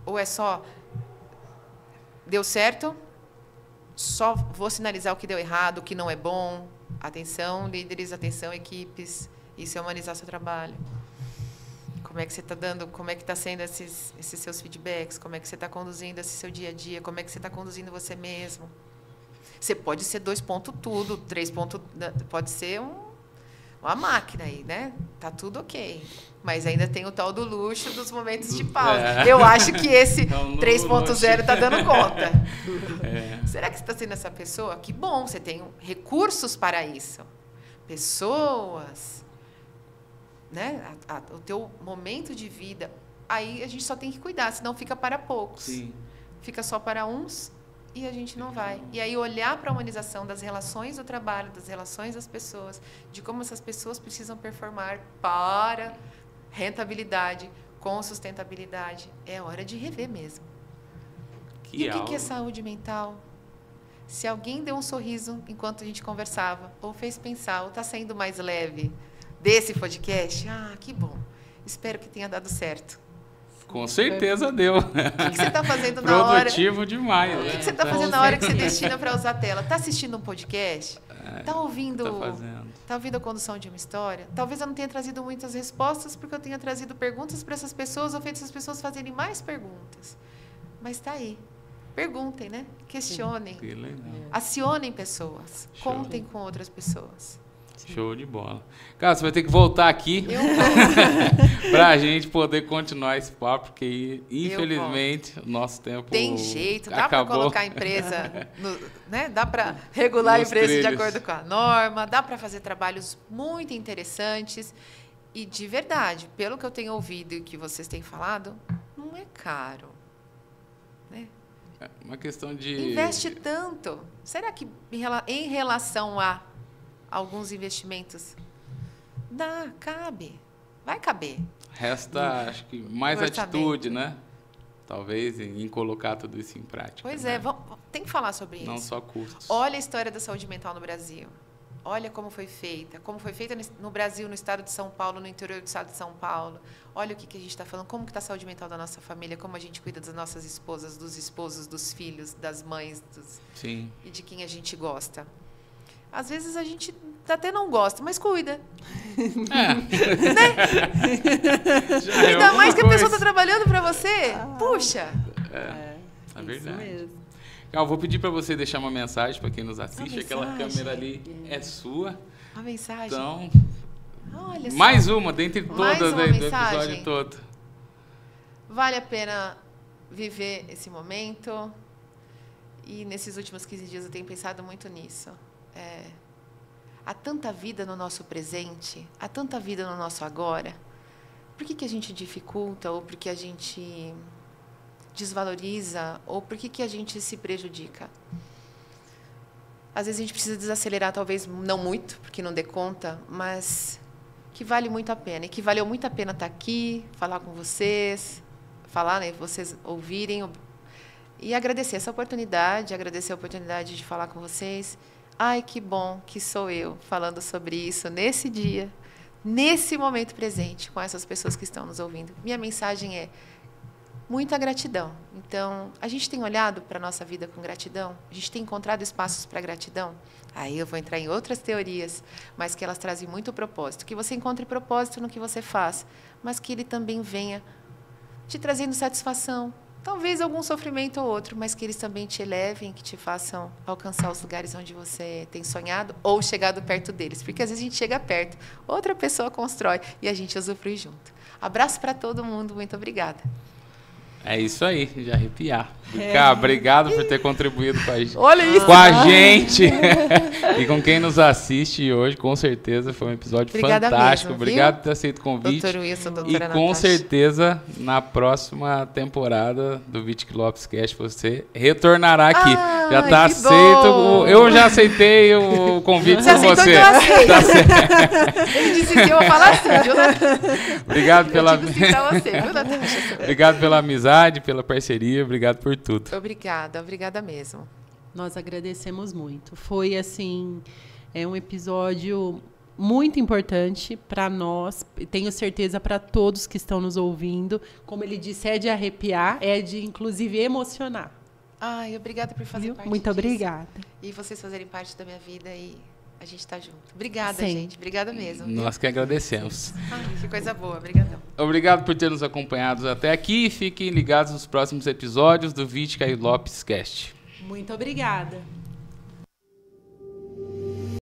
Ou é só... Deu certo, só vou sinalizar o que deu errado, o que não é bom. Atenção, líderes, atenção, equipes. Isso é humanizar seu trabalho. Como é que você está dando, como é que está sendo esses seus feedbacks, como é que você está conduzindo esse seu dia a dia, como é que você está conduzindo você mesmo. Você pode ser 2 pontos tudo, 3 pontos, pode ser uma máquina aí, né? Tá tudo ok. Mas ainda tem o tal do luxo dos momentos de pausa. Eu acho que esse 3.0 está dando conta. Será que você está sendo essa pessoa? Que bom, você tem recursos para isso. Pessoas... Né? O teu momento de vida, aí a gente só tem que cuidar, senão fica para poucos. Sim. Fica só para uns e a gente não vai. E aí olhar para a humanização das relações do trabalho, das relações das pessoas, de como essas pessoas precisam performar para rentabilidade, com sustentabilidade. É hora de rever mesmo. E o que é saúde mental? Se alguém deu um sorriso enquanto a gente conversava, ou fez pensar, ou está saindo mais leve desse podcast, que bom. Espero que tenha dado certo. Com certeza deu. O que você está fazendo na hora? Produtivo demais. O que você está fazendo na hora que você destina para usar a tela? Está assistindo um podcast? Está ouvindo? Está ouvindo a condução de uma história? Talvez eu não tenha trazido muitas respostas, porque eu tenha trazido perguntas para essas pessoas, ou feito essas pessoas fazerem mais perguntas. Mas está aí. Perguntem, né? Questionem. Que legal. Acionem pessoas. Show. Contem com outras pessoas. Show de bola. Cara, você vai ter que voltar aqui para a gente poder continuar esse papo, porque infelizmente o nosso tempo tem jeito, dá para acabou. colocar a empresa, né? Dá para regular a empresa de acordo com a norma, dá para fazer trabalhos muito interessantes e, de verdade, pelo que eu tenho ouvido e que vocês têm falado, não é caro. Né? É uma questão de... Investe tanto. Será que em relação a alguns investimentos, cabe. Vai caber. Resta, acho que, mais atitude, né? Talvez em colocar tudo isso em prática. Pois né? tem que falar sobre isso. Não só custos. Olha a história da saúde mental no Brasil. Olha como foi feita no Brasil, no estado de São Paulo, no interior do estado de São Paulo. Olha o que a gente está falando, como que está a saúde mental da nossa família, como a gente cuida das nossas esposas, dos esposos, dos filhos, das mães, Sim. E de quem a gente gosta. Às vezes a gente até não gosta, mas cuida. Né? Ainda mais que a pessoa está trabalhando para você. Puxa! É verdade. Eu vou pedir para você deixar uma mensagem para quem nos assiste. Aquela câmera ali é sua. Uma mensagem. Então, olha só. mais uma dentre todas uma do mensagem. episódio todo. Vale a pena viver esse momento. E nesses últimos 15 dias eu tenho pensado muito nisso. Há tanta vida no nosso presente, há tanta vida no nosso agora. Por que a gente dificulta, ou por que a gente desvaloriza, ou por que a gente se prejudica? Às vezes a gente precisa desacelerar, talvez não muito, porque não dê conta, mas que vale muito a pena. E que valeu muito a pena estar aqui, falar com vocês, falar, né? Vocês ouvirem e agradecer essa oportunidade, agradecer a oportunidade de falar com vocês. Ai, que bom que sou eu falando sobre isso nesse dia, nesse momento presente, com essas pessoas que estão nos ouvindo. Minha mensagem é muita gratidão. Então, a gente tem olhado para a nossa vida com gratidão? A gente tem encontrado espaços para gratidão? Aí eu vou entrar em outras teorias, mas que elas trazem muito propósito. Que você encontre propósito no que você faz, mas que ele também venha te trazendo satisfação. Talvez algum sofrimento ou outro, mas que eles também te elevem, que te façam alcançar os lugares onde você tem sonhado ou chegado perto deles. Porque às vezes a gente chega perto, outra pessoa constrói e a gente usufrui junto. Abraço para todo mundo, muito obrigada. É isso aí, de arrepiar. Obrigado por ter contribuído com a gente. Olha isso. Com a gente e com quem nos assiste hoje, com certeza foi um episódio Obrigada fantástico. mesmo, Obrigado viu? por ter aceito o convite. Doutor Wilson, doutora E com Natasha. certeza, na próxima temporada do Vitic Lopes Cast, você retornará aqui. Já está que aceito. bom. Eu já aceitei o convite Você por aceitou, você. então eu aceito. Tá certo. Ele disse que eu vou falar assim, viu, Natasha? Obrigado pela... Eu digo sim pra você, viu, Natasha? Obrigado pela amizade, pela parceria. Obrigado por tudo. Obrigada mesmo. Nós agradecemos muito. Foi, assim, um episódio muito importante para nós. Tenho certeza para todos que estão nos ouvindo. Como ele disse, é de arrepiar, é de, inclusive, emocionar. Ai, obrigada por fazer Viu? parte Muito disso. obrigada. E vocês fazerem parte da minha vida e a gente tá junto. Obrigada, Sim. gente. Obrigada mesmo. viu? Nós que agradecemos. Ai, que coisa boa. Obrigadão. Obrigado por ter nos acompanhado até aqui. Fiquem ligados nos próximos episódios do Vitic Lopes Cast. Muito obrigada.